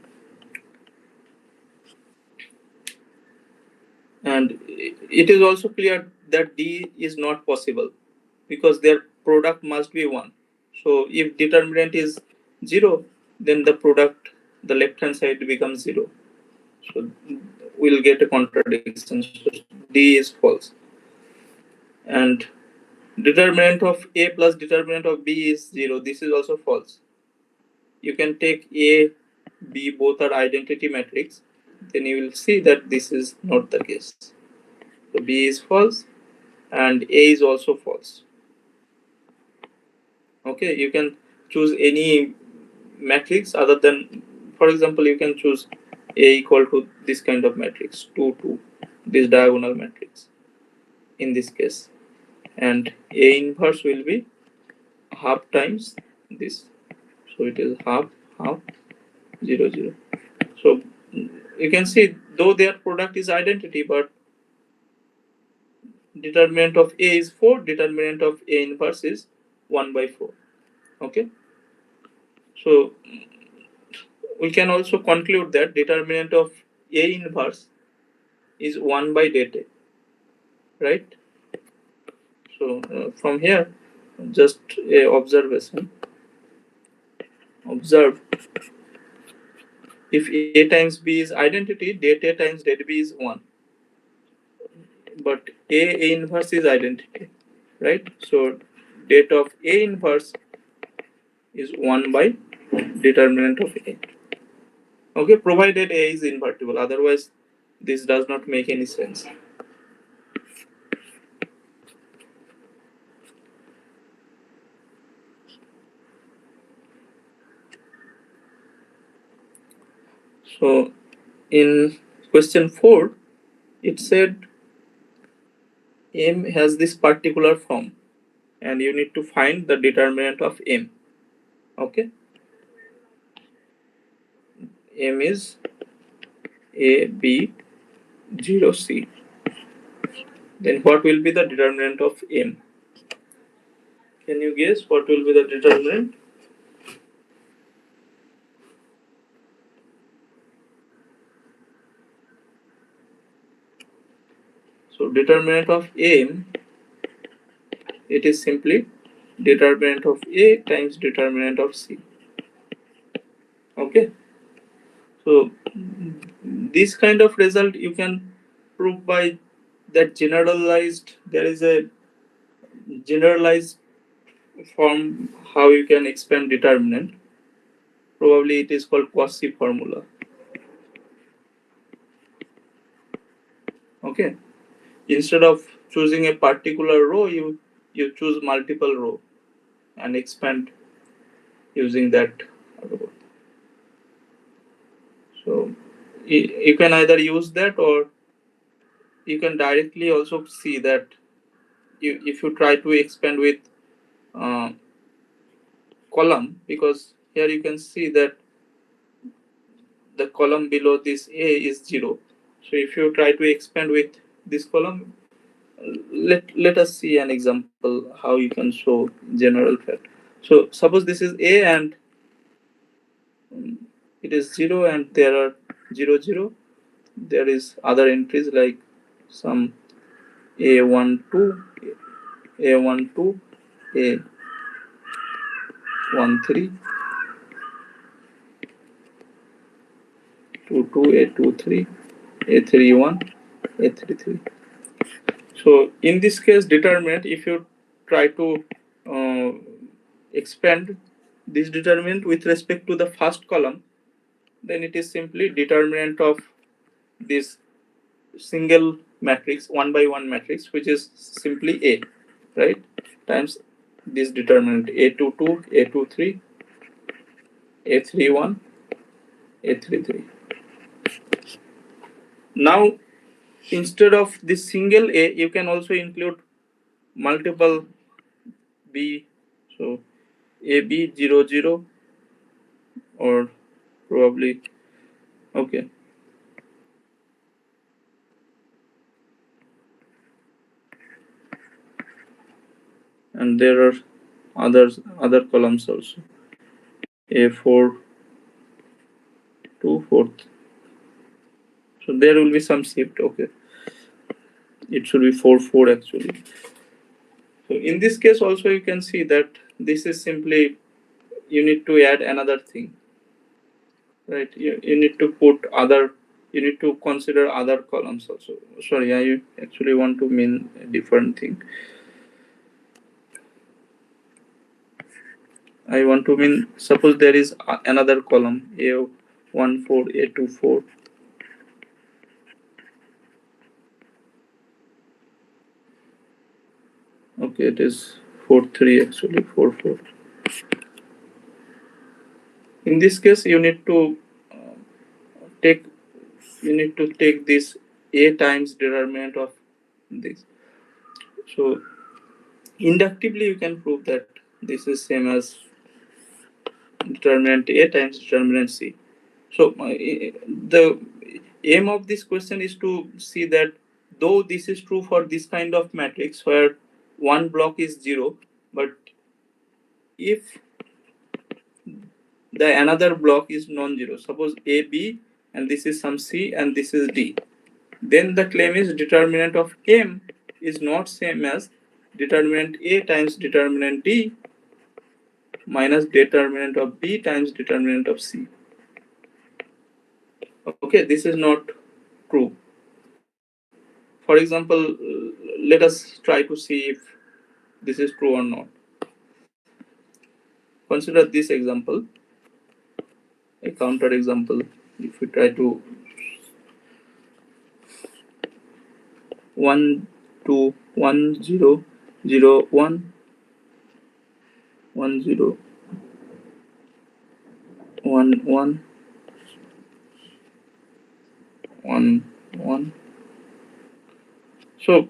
And it is also clear that D is not possible because their product must be 1. So if determinant is 0, then the product, the left hand side becomes 0. So we'll get a contradiction. So D is false. And determinant of A plus determinant of B is 0. This is also false. You can take A, B, both are identity matrix. Then you will see that this is not the case. So B is false and A is also false. Okay, you can choose any matrix other than, for example, you can choose A equal to this kind of matrix, 2, 2, this diagonal matrix in this case. And A inverse will be half times this. So it is half, half, 0, 0. So you can see, though their product is identity, but determinant of A is 4, determinant of A inverse is 1 by 4. Okay. So we can also conclude that determinant of A inverse is 1 by det A, right? So from here, just a observation. Observe, if A times B is identity, det A times det B is 1. But A inverse is identity, right? So det of A inverse is 1 by determinant of A. Okay, provided A is invertible, otherwise this does not make any sense. So in question 4, it said M has this particular form and you need to find the determinant of M. Okay, M is A, B, 0, C. Then what will be the determinant of M? Can you guess what will be the determinant? So determinant of A, it is simply determinant of A times determinant of C. Okay. So this kind of result you can prove by that generalized, there is a generalized form how you can expand determinant. Probably it is called quasi formula. Okay. Instead of choosing a particular row, you choose multiple row and expand using that. So you can either use that, or you can directly also see that if you try to expand with uh, column, because here you can see that the column below this A is 0. So if you try to expand with this column, let us see an example how you can show general fact. So suppose this is A and it is 0 and there are 0 0. There is other entries like some A12, A12, A13, 22, A23, A31, A33. So in this case, determinant, if you try to uh, expand this determinant with respect to the first column, then it is simply determinant of this single matrix, one by one matrix, which is simply A, right? Times this determinant A22, A23, A31, A33. Now, instead of this single A, you can also include multiple B. So AB00, or probably, okay, and there are other columns also, A4, 2, 4. So there will be some shift. Okay, it should be 4 4 actually. So in this case also you can see that this is simply, you need to add another thing, right? You need to put other, you need to consider other columns also. Sorry, I actually want to mean a different thing. I want to mean, suppose there is another column A14, A24. Okay, it is 43 actually, 44. In this case, you need to take, you need to take this A times determinant of this. So inductively, you can prove that this is same as determinant A times determinant C. So the aim of this question is to see that though this is true for this kind of matrix where one block is 0, but if the another block is non-zero, suppose A B and this is some C and this is D, then the claim is determinant of M is not same as determinant A times determinant D minus determinant of B times determinant of C. Okay, this is not true. For example, let us try to see if this is true or not. Consider this example, a counter example. If we try to 1 2 1 0 0 1 1 0 1 1 1 1. So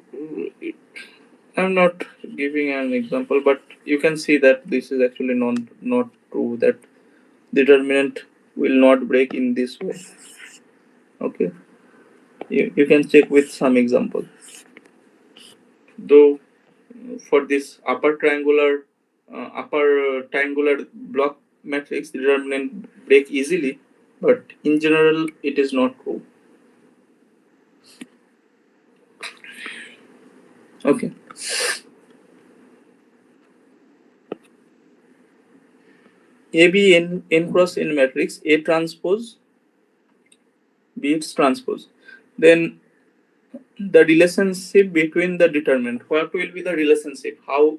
I'm not giving an example, but you can see that this is actually not true. That determinant will not break in this way. Okay, you can check with some example. Though for this upper triangular upper triangular block matrix, the determinant break easily, but in general it is not true. Okay. A B n cross n matrix, A transpose B its transpose. Then the relationship between the determinant. What will be the relationship? How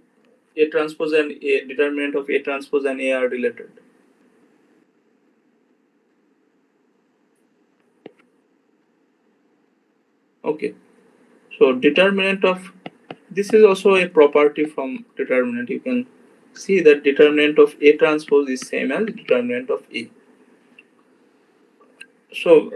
A transpose and A determinant of A transpose and A are related? Okay. So determinant of this is also a property from determinant. You can see that determinant of A transpose is same as determinant of A. So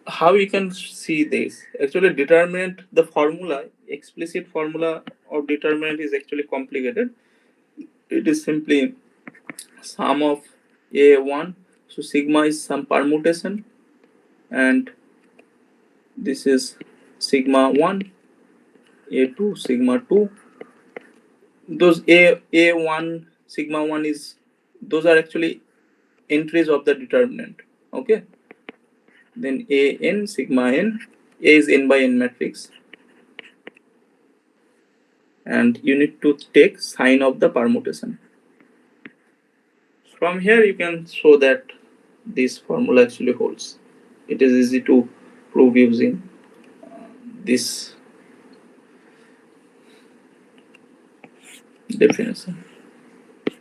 how you can see this? Actually, determinant, the formula, explicit formula of determinant is actually complicated. It is simply sum of A1. So sigma is some permutation, and this is sigma 1, A2, sigma 2. Those A1, sigma 1 is, those are actually entries of the determinant. Okay. Then an sigma n, A is n by n matrix, and you need to take sign of the permutation. From here you can show that this formula actually holds. It is easy to prove using this definition.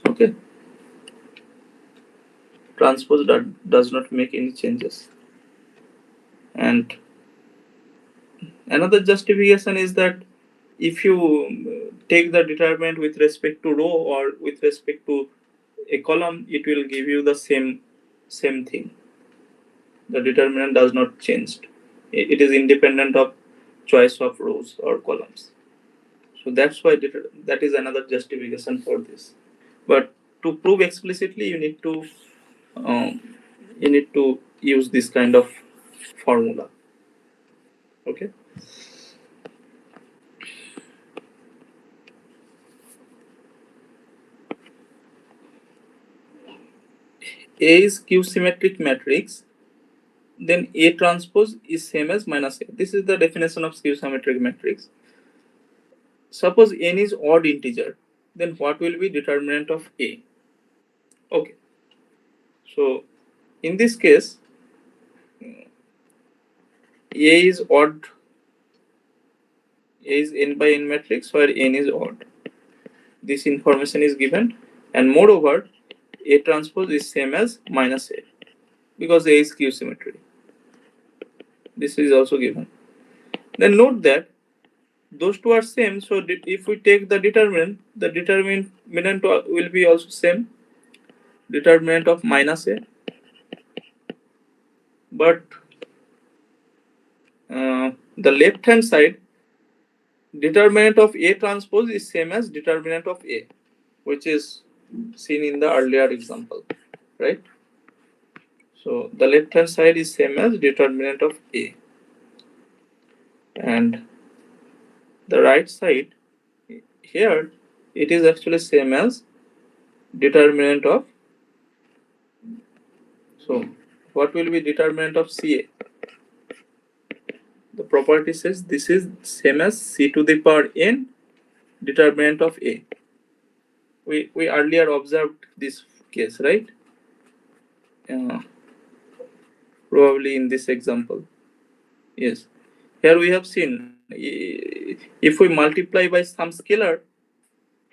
Okay. Transpose does not make any changes. And another justification is that if you take the determinant with respect to row or with respect to a column, it will give you the same thing. The determinant does not change. It is independent of choice of rows or columns. So that's why that is another justification for this. But to prove explicitly, um, you need to use this kind of formula. Okay. A is Q symmetric matrix, then A transpose is same as minus A. This is the definition of Q symmetric matrix. Suppose n is odd integer, then what will be determinant of A? Okay. So in this case, A is odd, A is n by n matrix where n is odd. This information is given, and moreover, A transpose is same as minus A because A is Q symmetry. This is also given. Then note that those two are same, so if we take the determinant will be also same, determinant of minus A, but the left hand side, determinant of A transpose is same as determinant of A, which is seen in the earlier example, right? So the left hand side is same as determinant of A, and the right side here, it is actually same as determinant of, so what will be determinant of CA? The property says this is same as C to the power n determinant of A. We earlier observed this case, right? Probably in this example. Yes. Here we have seen if we multiply by some scalar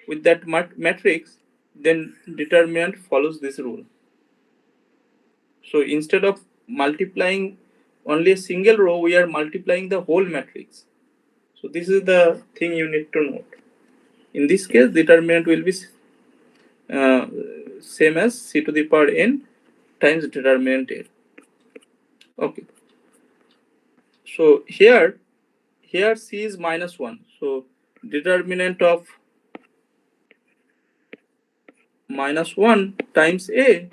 with that matrix, then determinant follows this rule. So instead of multiplying only a single row, we are multiplying the whole matrix. So this is the thing you need to note. In this case, determinant will be uh, same as C to the power n times determinant A. Okay. So here C is minus 1. So determinant of minus 1 times A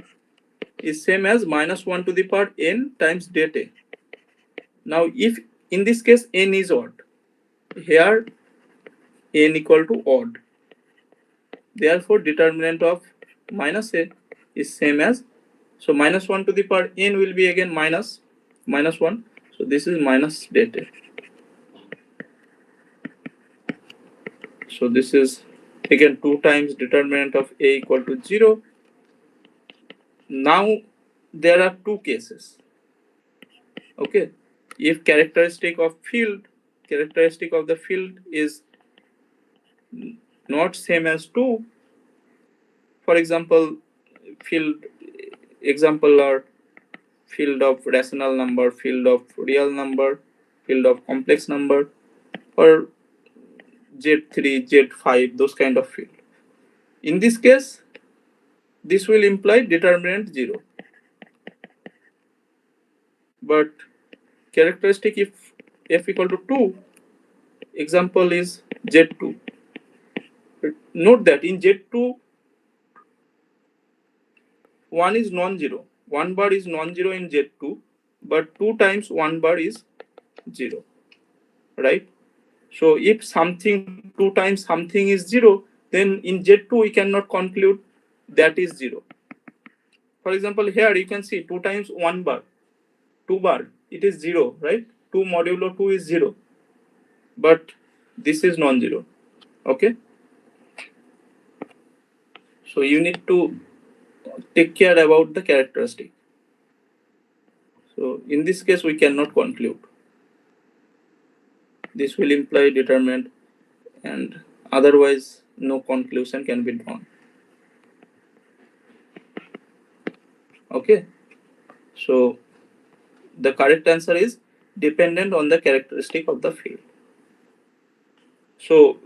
is same as minus 1 to the power n times det A. Now if in this case n is odd, here n equal to odd. Therefore, determinant of minus a is same as, so minus 1 to the power n will be again minus 1. So this is minus det a. So this is again 2 times determinant of a equal to 0. Now there are two cases. Okay, if characteristic of the field is not same as 2, for example, field example are field of rational number, field of real number, field of complex number, or Z3, Z5, those kind of field. In this case, this will imply determinant 0. But characteristic if f equal to 2, example is Z2. But note that in Z2, 1 is non-zero. 1 bar is non-zero in Z2, but 2 times 1 bar is 0. Right? So if something 2 times something is 0, then in Z2 we cannot conclude that is 0. For example, here you can see 2 times 1 bar, 2 bar, it is 0, right? 2 modulo 2 is 0. But this is non-zero. Okay? So you need to take care about the characteristic. So in this case we cannot conclude. This will imply determinant, and otherwise no conclusion can be drawn. Okay? So the correct answer is dependent on the characteristic of the field. So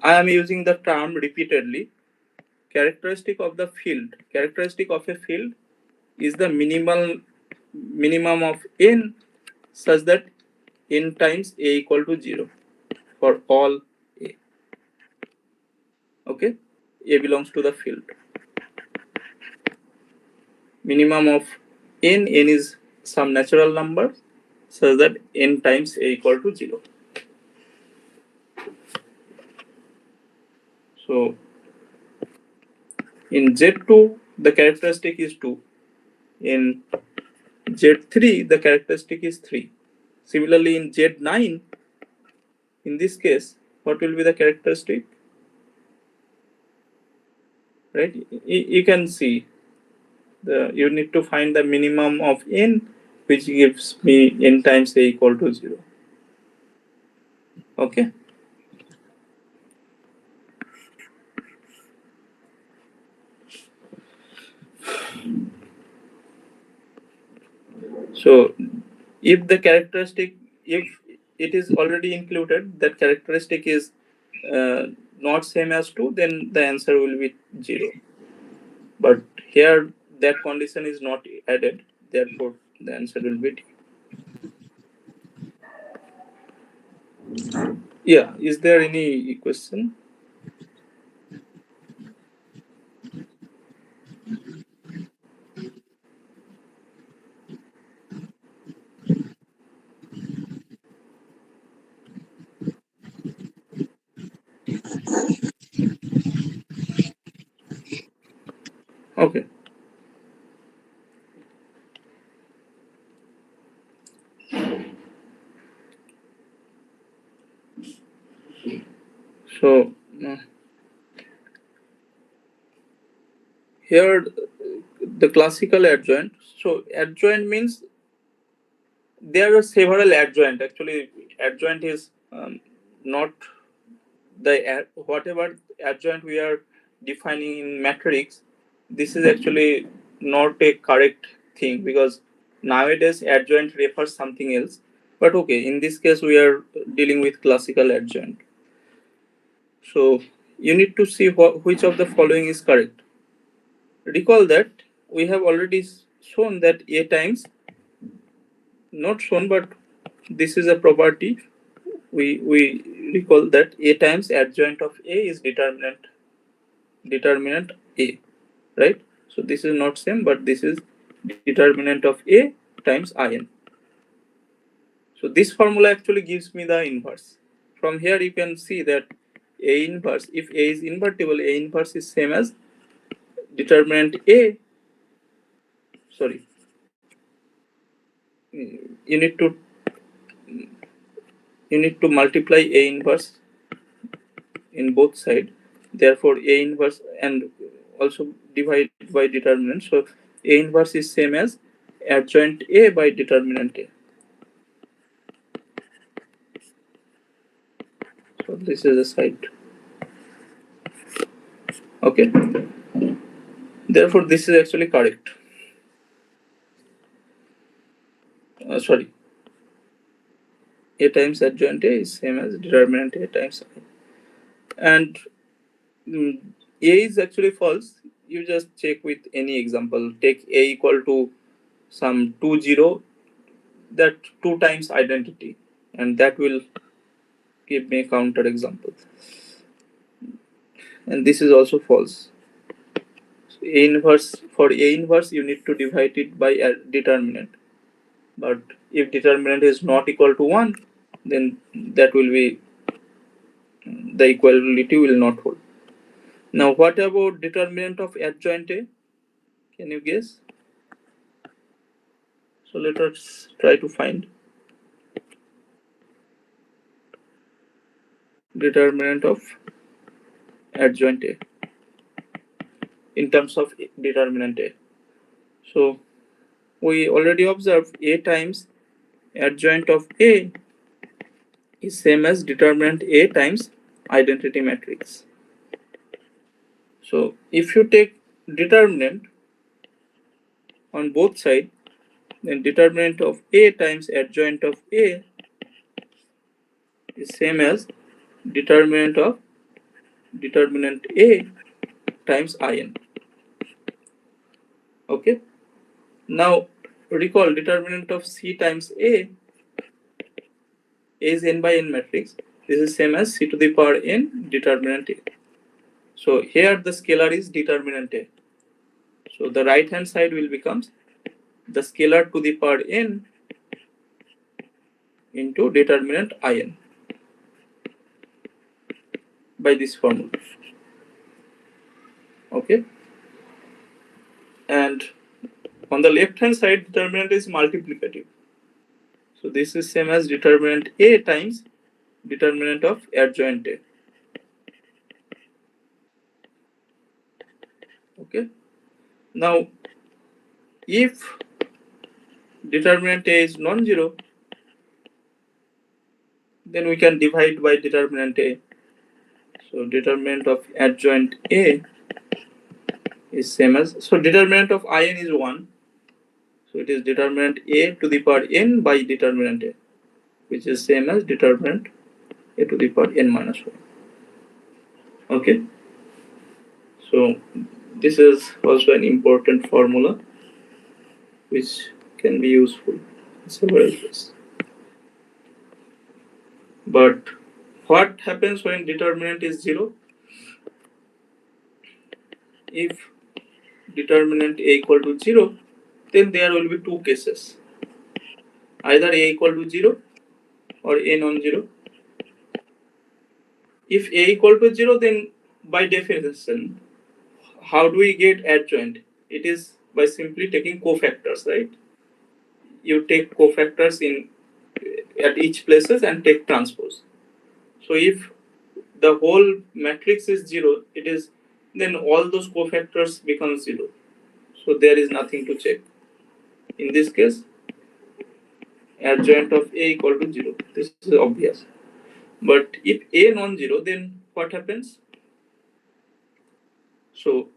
I am using the term repeatedly. Characteristic of a field is the minimum of n such that n times a equal to 0 for all a. Okay, a belongs to the field. Minimum of n is some natural number such that n times a equal to 0. So in Z2 the characteristic is 2. In Z3 the characteristic is 3. Similarly in Z9, in this case, what will be the characteristic? Right? You can see you need to find the minimum of n, which gives me n times a equal to 0. Okay. So if the characteristic, if it is already included, that characteristic is not same as 2, then the answer will be 0. But here that condition is not added, therefore the answer will be D. Yeah, is there any question? Okay. So here the classical adjoint. So adjoint means there are several adjoint. Actually, adjoint is not the whatever adjoint we are defining in matrix. This is actually not a correct thing because nowadays adjoint refers something else. But okay, in this case we are dealing with classical adjoint. So you need to see which of the following is correct. Recall that we have already shown that a times, not shown, but this is a property. We recall that a times adjoint of a is determinant a, right? So this is not same, but this is determinant of a times in. So this formula actually gives me the inverse. From here you can see that A inverse, if A is invertible, A inverse is same as determinant A. Sorry, you need to multiply A inverse in both sides. Therefore, A inverse and also divide by determinant. So A inverse is same as adjoint A by determinant A. So this is a side. Okay. Therefore, this is actually correct. Sorry. A times adjoint A is same as determinant A times I. And A is actually false. You just check with any example. Take A equal to some 2 0, that 2 times identity, and that will give me a counter example. And this is also false. So A inverse, for A inverse you need to divide it by a determinant. But if determinant is not equal to 1, then that will be, the equality will not hold. Now what about determinant of adjoint A? Can you guess? So let us try to find determinant of adjoint A in terms of determinant A. So we already observed A times adjoint of A is same as determinant A times identity matrix. So if you take determinant on both sides, then determinant of A times adjoint of A is same as determinant of determinant A times In. Okay. Now recall determinant of C times A is n by n matrix. This is same as C to the power n determinant A. So here the scalar is determinant A. So the right hand side will become the scalar to the power n into determinant In by this formula. Okay. And on the left hand side, determinant is multiplicative. So this is same as determinant A times determinant of adjoint A. Okay. Now, if determinant A is non-zero, then we can divide by determinant A. So determinant of adjoint A is same as, so determinant of In is 1. So it is determinant A to the power n by determinant A, which is same as determinant A to the power n minus 1. Okay. So this is also an important formula which can be useful in several cases. But what happens when determinant is 0? If determinant A equal to 0, then there will be two cases. Either A equal to 0 or A non-zero. If A equal to 0, then by definition, how do we get adjoint? It is by simply taking cofactors, right? You take cofactors in at each places and take transpose. So if the whole matrix is 0, it is, then all those cofactors become 0. So there is nothing to check. In this case, adjoint of A equal to 0. This is obvious. But if A non-zero, then what happens? So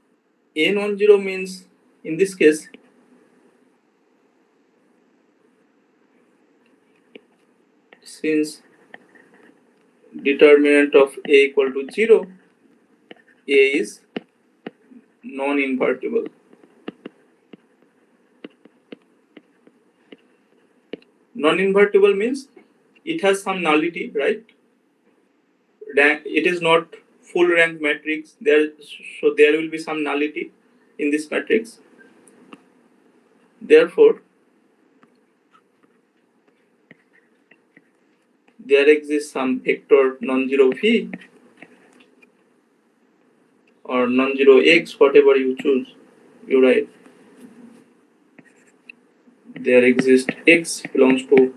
A non-zero means, in this case, since determinant of A equal to 0, A is non-invertible. Non-invertible means it has some nullity, right? It is not full rank matrix. So there will be some nullity in this matrix. Therefore, there exists some vector non-zero V or non-zero x, whatever you choose, you write there exists x belongs to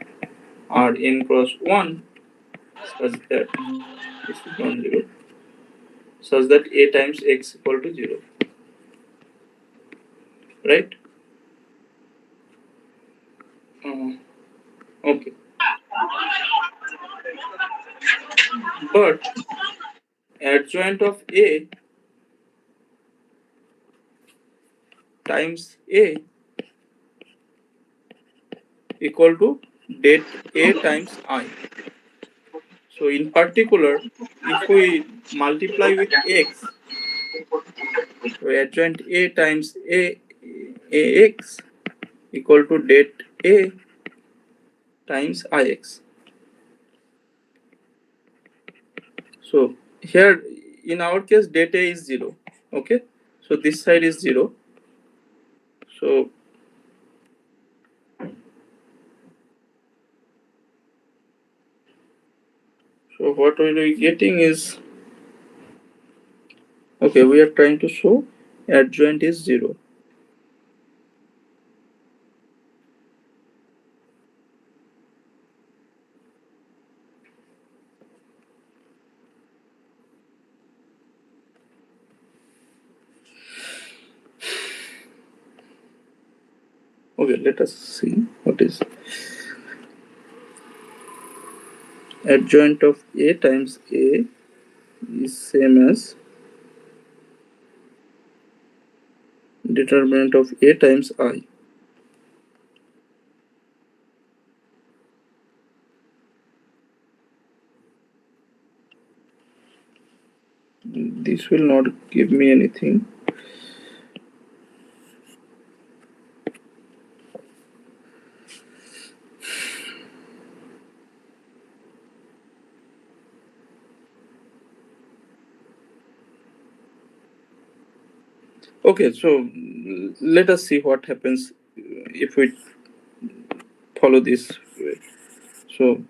Rn cross 1 such that this is non-zero, such that a times x equal to 0, right? Uh, okay, but adjoint of a times a equal to det a times I. So in particular, if we multiply with x, so adjoint a times ax equal to det a times ix. So here in our case det a is 0. Okay, so this side is 0. So what we are getting is, okay, we are trying to show adjoint is 0. Okay, let us see what is adjoint of a times a is same as determinant of a times I. This will not give me anything. Okay, so let us see what happens if we follow this way. So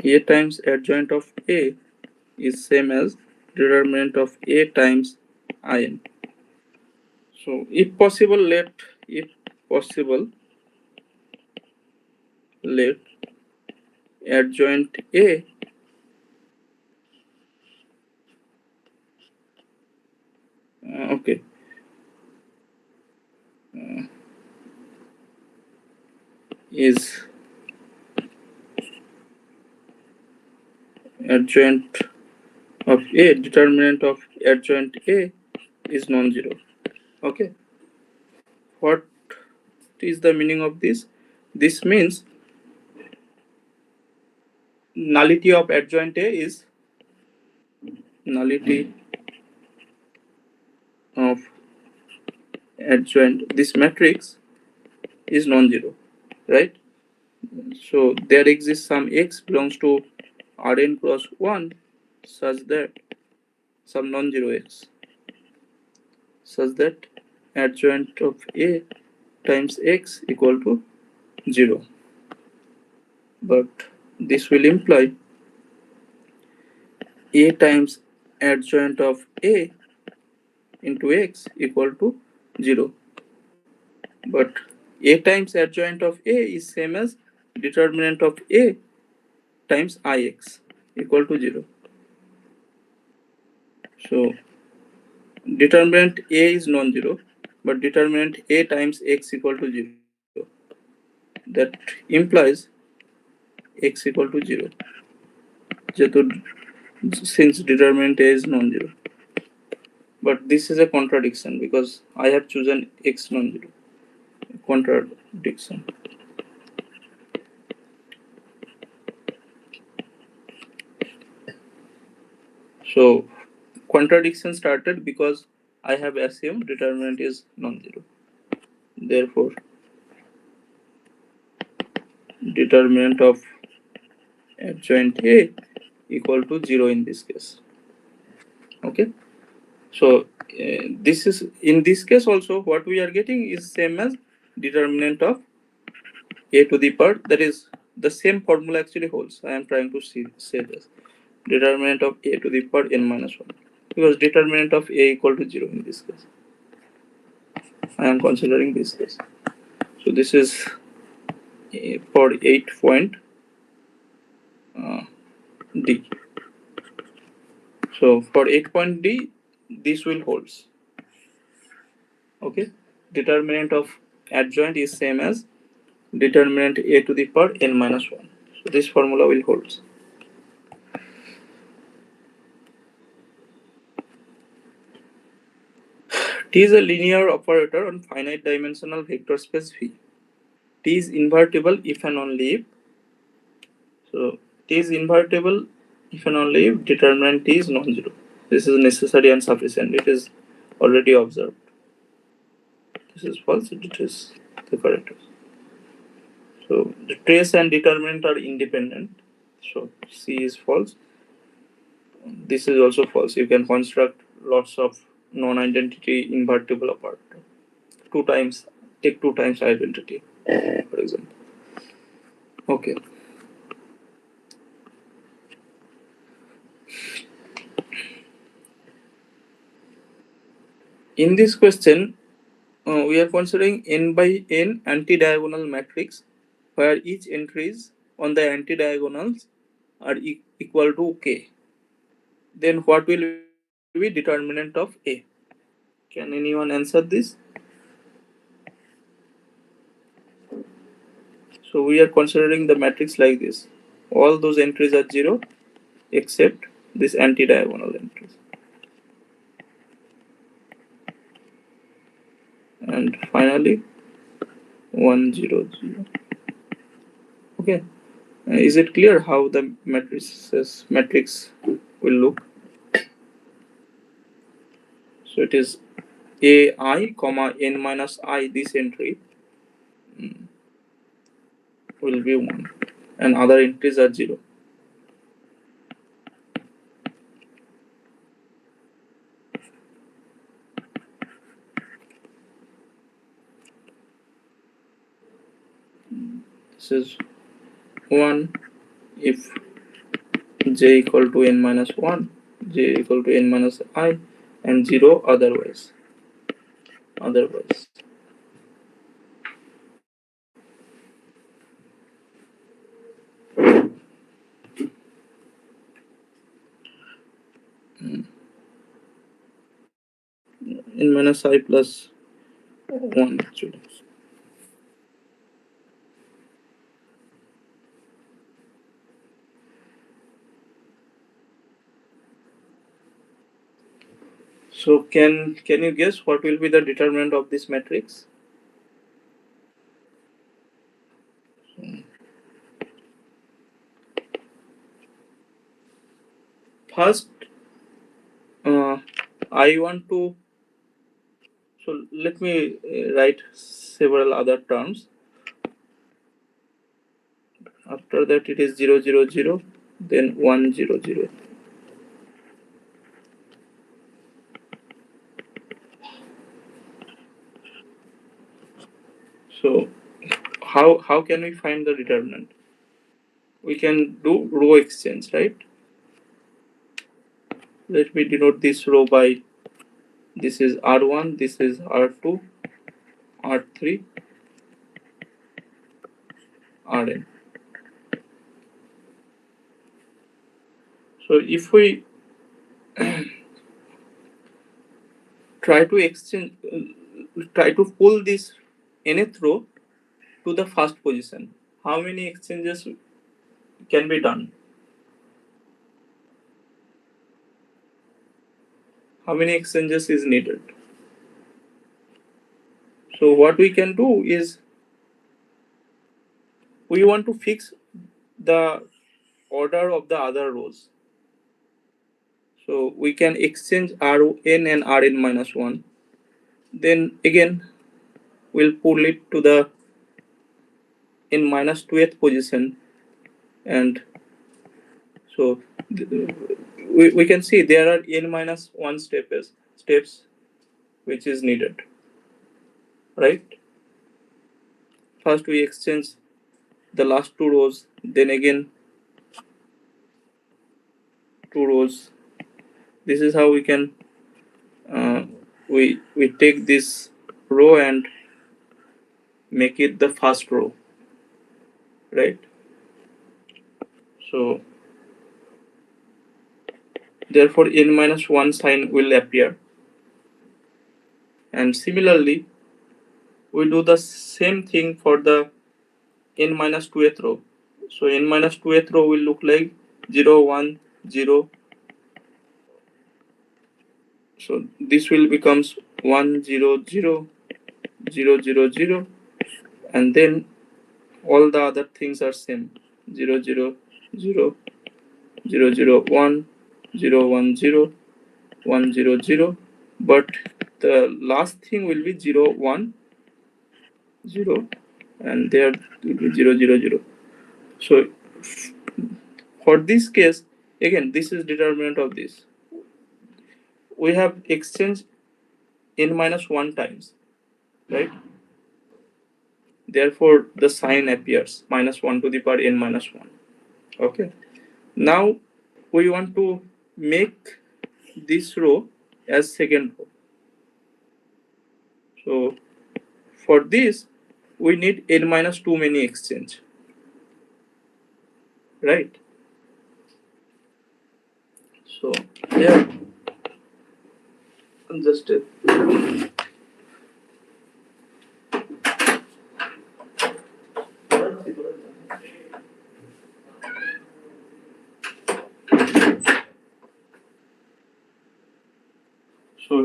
a times adjoint of a is same as determinant of a times in. So if possible let adjoint a okay, is adjoint of a, determinant of adjoint a is non-zero. Okay, what is the meaning of this? This means nullity of adjoint a is nullity of adjoint this matrix is non-zero, right? So there exists some x belongs to Rn cross 1 such that some non-zero x such that adjoint of a times x equal to 0. But this will imply a times adjoint of a into x equal to 0. But a times adjoint of a is same as determinant of a times ix equal to 0. So determinant a is non-zero, but determinant a times x equal to 0. That implies x equal to 0. যেহেতু since determinant a is non-zero. But this is a contradiction because I have chosen x non-zero. Contradiction. So contradiction started because I have assumed determinant is non-zero. Therefore, determinant of adjoint A equal to 0 in this case. Okay. So this is, in this case also, what we are getting is same as determinant of a to the power, that is the same formula actually holds. I am trying to say this determinant of a to the power n minus 1, because determinant of a equal to 0 in this case. I am considering this case. So this is for 8 point D. So for 8 point D, this will holds. Okay, determinant of adjoint is same as determinant a to the power n minus 1. So this formula will hold. T is a linear operator on finite dimensional vector space V. T is invertible if and only if. So T is invertible if and only if determinant T is non-zero. This is necessary and sufficient. It is already observed. This is false. It is the correct. So the trace and determinant are independent. So C is false. This is also false. You can construct lots of non-identity invertible operator. Take two times identity, for example. Okay. In this question, we are considering n by n anti-diagonal matrix where each entries on the anti-diagonals are equal to k. Then what will be determinant of A? Can anyone answer this? So we are considering the matrix like this. All those entries are 0 except this anti-diagonal entries. And finally 1 0 0. Okay. Is it clear how the matrix will look? So it is ai comma n minus I, this entry will be 1 and other entries are 0. This is 1 if j equal to n minus 1, j equal to n minus I, and 0 otherwise. N minus I plus 1 actually. So can you guess what will be the determinant of this matrix? First, I want to. So let me write several other terms. After that, it is 0 0 0, then 1 0 0. So how can we find the determinant? We can do row exchange, right? Let me denote this row by, this is R1, this is R2, R3, Rn. So if we try to pull this nth row to the first position, how many exchanges can be done? How many exchanges is needed? So what we can do is, we want to fix the order of the other rows. So we can exchange Rn and Rn minus 1. Then again, we'll pull it to the in minus 2th position, and so we can see there are n minus 1 steps. steps which is needed, right? First we exchange the last two rows, then again two rows. This is how we can uh, we take this row and make it the first row, right? So therefore n minus 1 sign will appear, and similarly we do the same thing for the n minus 2th row. So n minus 2th row will look like 0 1 0. So this will becomes 1 0 0 0 0 0, and then all the other things are same: 0 0 0 0 0 1 0 1 0 1 0 0, but the last thing will be 0 1 0, and there will be 0 0 0. So for this case, again this is determinant of this. We have exchanged n minus 1 times, right? Therefore the sign appears minus 1 to the power n minus 1. Okay, now we want to make this row as second row. So for this we need n minus 2 many exchange, right? So here just so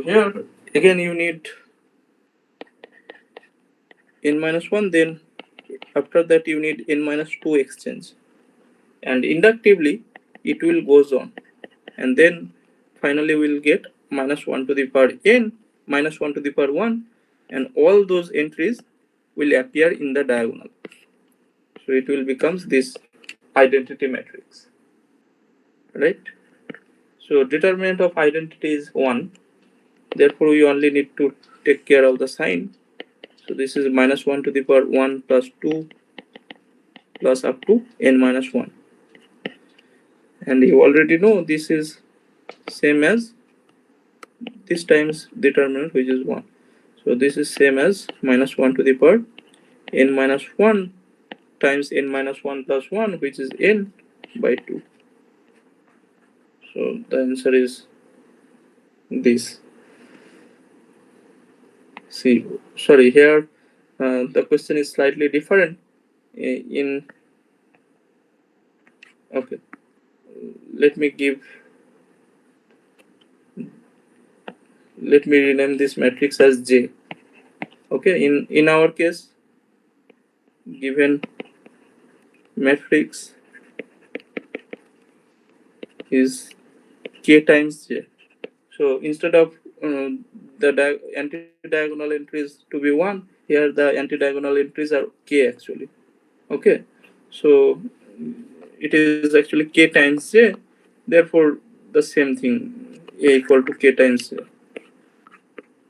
here again you need n minus 1, then after that you need n minus 2 exchange, and inductively it will goes on, and then finally we'll get minus 1 to the power n minus 1 to the power 1, and all those entries will appear in the diagonal. So it will becomes this identity matrix, right? So determinant of identity is 1, therefore we only need to take care of the sign. So this is minus 1 to the power 1 plus 2 plus up to n minus 1, and you already know this is same as this times determinant, which is 1. So this is same as minus 1 to the power n minus 1 times n minus 1 plus 1, which is n by 2. So the answer is this. See, sorry, here the question is slightly different. In okay, let me give let me rename this matrix as J. Okay, in our case, given matrix is K times J. So instead of the anti-diagonal entries to be 1, here the anti-diagonal entries are K actually. Okay, so it is actually K times J. Therefore, the same thing, A equal to K times J.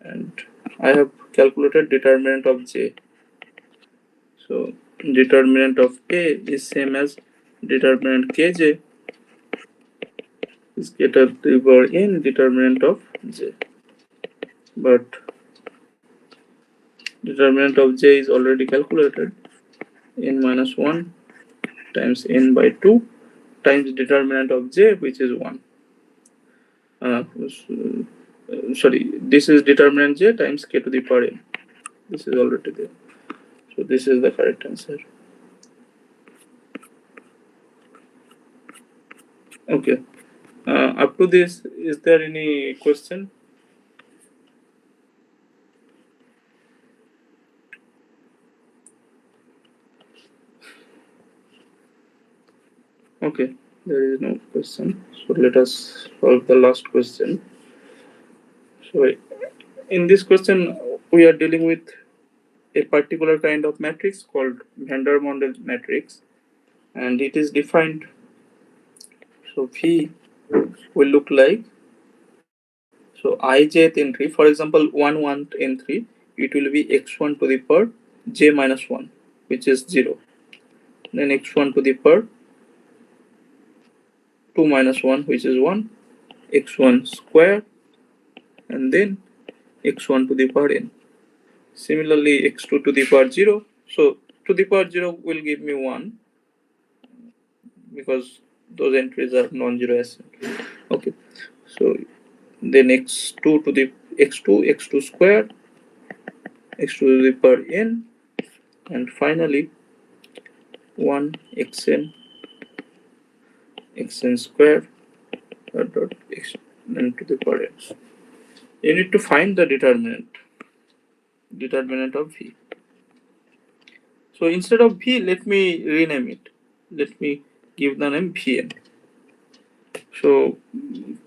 And I have calculated determinant of J. So determinant of A is same as determinant Kj is K to the power n determinant of J. But determinant of J is already calculated, n minus 1 times n by 2 times determinant of J, which is 1. Sorry, this is determinant J times K to the power n. This is already there. So this is the correct answer. Okay. Up to this, is there any question? Okay, there is no question. So let us solve the last question. So in this question, we are dealing with a particular kind of matrix called van der Mondel matrix, and it is defined. So V will look like, So ijth entry, for example, 1 entry, it will be x1 to the power j minus 1, which is 0. Then x1 to the power 2 minus 1, which is 1, x1 square, and then x1 to the power n. Similarly, x2 to the power 0. So to the power 0 will give me 1, because those entries are non-zero asymptotic. Okay, so then x2 to the x2 square, x2 to the power n, and finally 1 xn square dot xn to the power n. You need to find the determinant of v. So instead of v, let me rename it. Let me give the name vn. So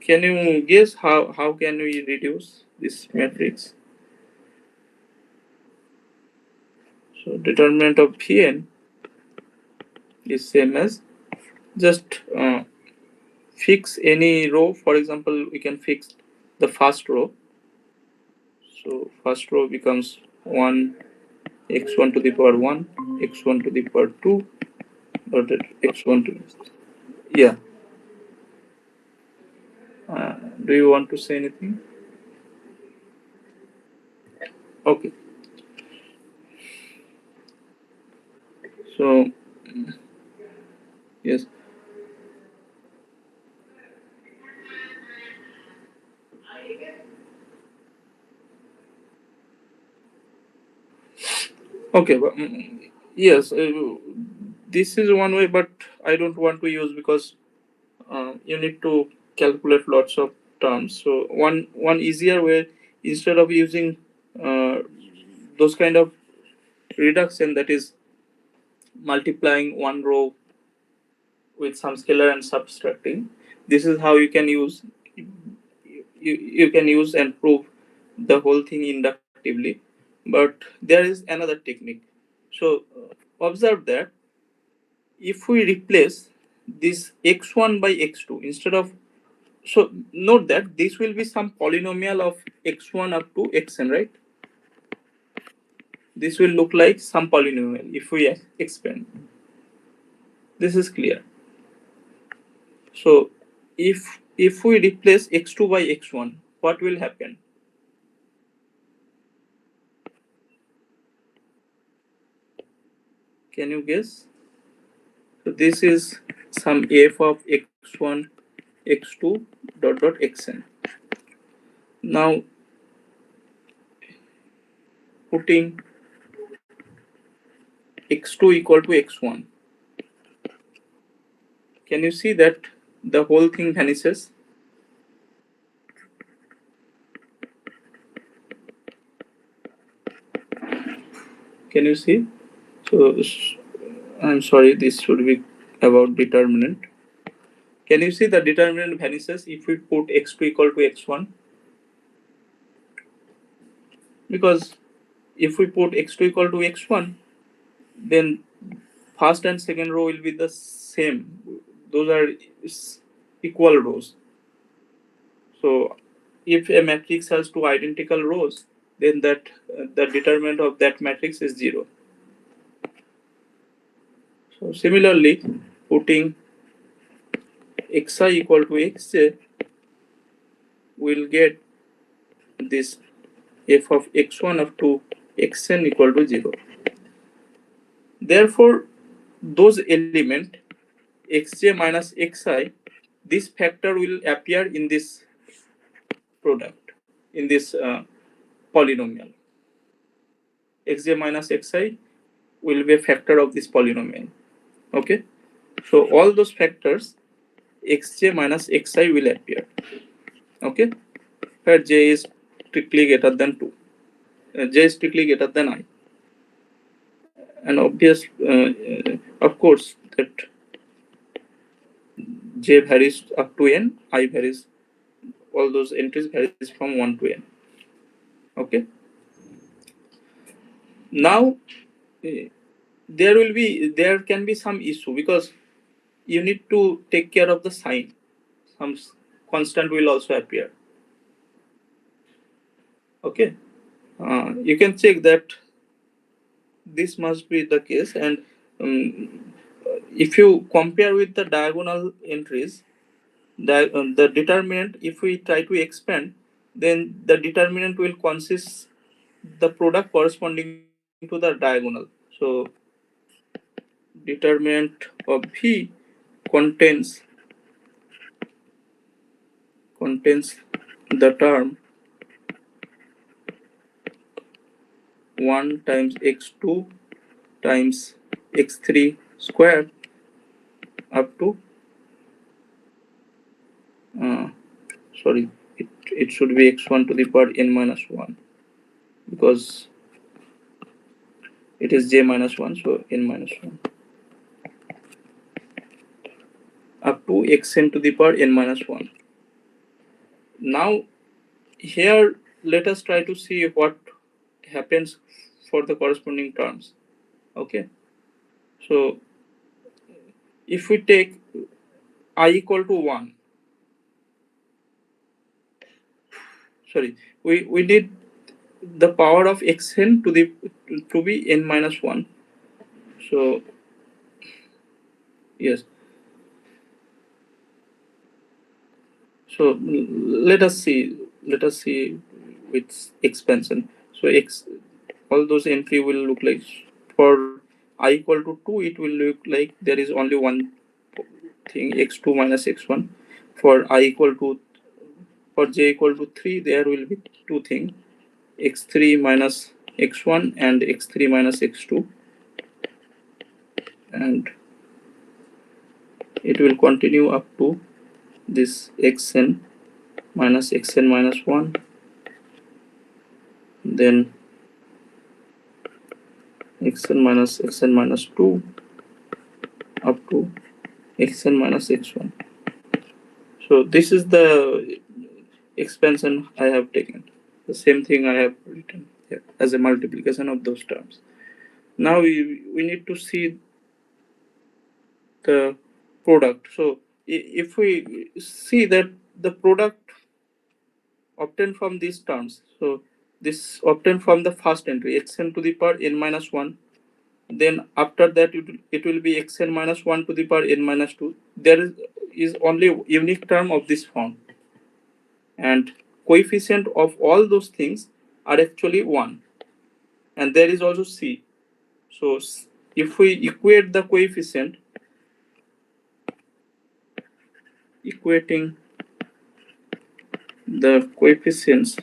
can you guess how can we reduce this matrix? So determinant of vn is same as just fix any row. For example, we can fix the first row. So first row becomes 1 x1 to the power 1, x1 to the power 2, or x1 to, yeah. Do you want to say anything? Okay. So yes. Okay. But, yes. This is one way, but I don't want to use, because you need to calculate lots of terms. So one easier way, instead of using uh, those kind of reduction, that is multiplying one row with some scalar and subtracting, this is how you can use, you can use and prove the whole thing inductively. But there is another technique. So observe that if we replace this x1 by x2 instead of, so note that this will be some polynomial of x1 up to xn, right? This will look like some polynomial if we expand. This is clear. So if we replace x2 by x1, what will happen? Can you guess? So this is some f of x1, x2 dot xn. Now putting x2 equal to x1, can you see that the whole thing vanishes? Can you see? So I'm sorry, this should be about determinant. Can you see the determinant vanishes if we put x2 equal to x1? Because if we put x2 equal to x1, then first and second row will be the same. Those are equal rows. So if a matrix has two identical rows, then that the determinant of that matrix is 0. So similarly, putting xi equal to xj, we'll get this f of x1 up to xn equal to 0. Therefore, those element xj minus xi, this factor will appear in this product, in this polynomial. Xj minus xi will be a factor of this polynomial. Okay, so all those factors xj minus xi will appear. Okay, where j is strictly greater than 2, j is strictly greater than I, and of course that j varies up to n, I varies, all those entries varies from 1 to n. Okay, now there can be some issue, because you need to take care of the sign. Some constant will also appear. Okay, you can check that this must be the case, and um, if you compare with the diagonal entries, the determinant, if we try to expand, then the determinant will consist the product corresponding to the diagonal. So determinant of V contains the term 1 times x2 times x3 squared up to uh, sorry, it should be x1 to the power n minus 1, because it is j minus 1, so n minus 1 up to xn to the power n minus 1. Now here let us try to see what happens for the corresponding terms. Okay, so if we take I equal to 1, sorry, we need the power of xn to be n minus 1. So yes, so let us see with expansion. So x, all those entry will look like, for I equal to 2 it will look like there is only one thing, x2 minus x1. For I equal to, for j equal to 3 there will be two things, x3 minus x1 and x3 minus x2, and it will continue up to this xn minus 1, then xn minus 2 up to xn minus x1. So this is the expansion I have taken. The same thing I have written here as a multiplication of those terms. Now we need to see the product. So if we see that the product obtained from these terms, so this obtained from the first entry xn to the power n minus 1, then after that it will be xn minus 1 to the power n minus 2. There is only unique term of this form, and coefficient of all those things are actually 1, and there is also c. So if we equate the coefficient, equating the coefficients,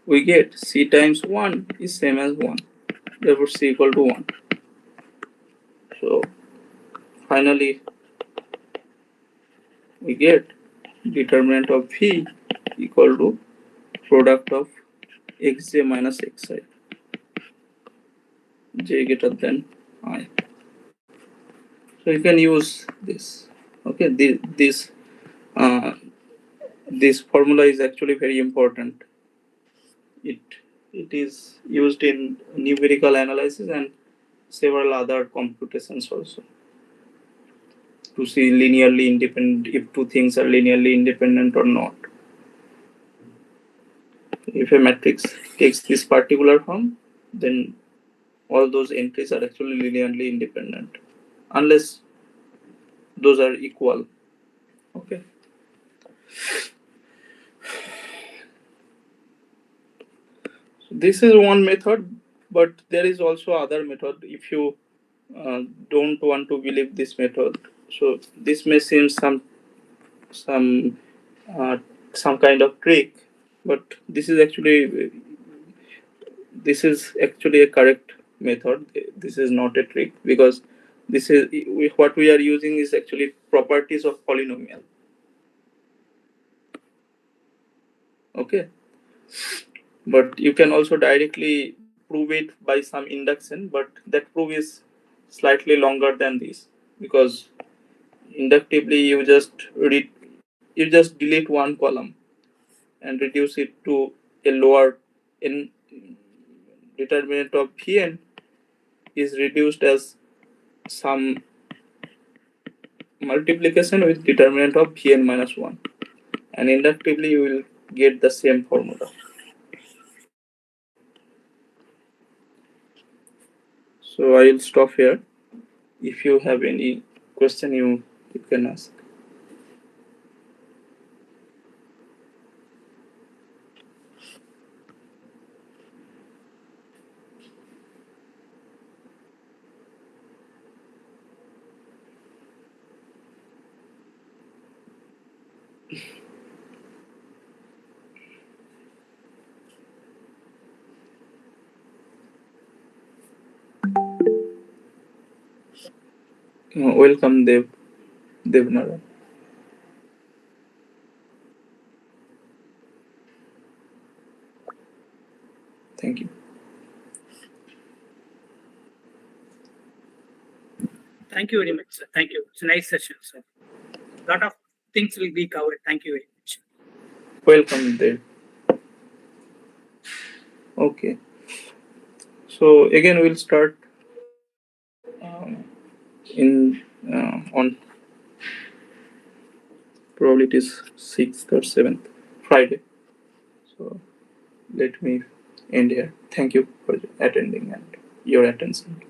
we get c times 1 is same as 1, therefore c equal to 1. So finally we get determinant of v equal to product of xj minus xi, j greater than I. So you can use this. Okay, uh, this formula is actually very important. It it is used in numerical analysis and several other computations also, to see linearly independent, if two things are linearly independent or not. If a matrix takes this particular form, then all those entries are actually linearly independent, unless those are equal. Okay. So this is one method, but there is also other method. If you don't want to believe this method, so this may seem some uh, some kind of trick, but this is actually a correct method. This is not a trick, because this is what we are using is actually properties of polynomial. Okay, but you can also directly prove it by some induction, but that proof is slightly longer than this, because inductively you just delete one column and reduce it to a lower in determinant of Vn is reduced as some multiplication with determinant of Vn minus 1. and inductively you will get the same formula. So I will stop here. If you have any question, you can ask. Welcome, Devnara. Thank you. Thank you very much, sir. Thank you. It's a nice session, sir. Lot of things will be covered. Thank you very much. Welcome, Dev. Okay. So again, we'll start on probably it is 6th or 7th Friday. So let me end here. Thank you for attending and your attention.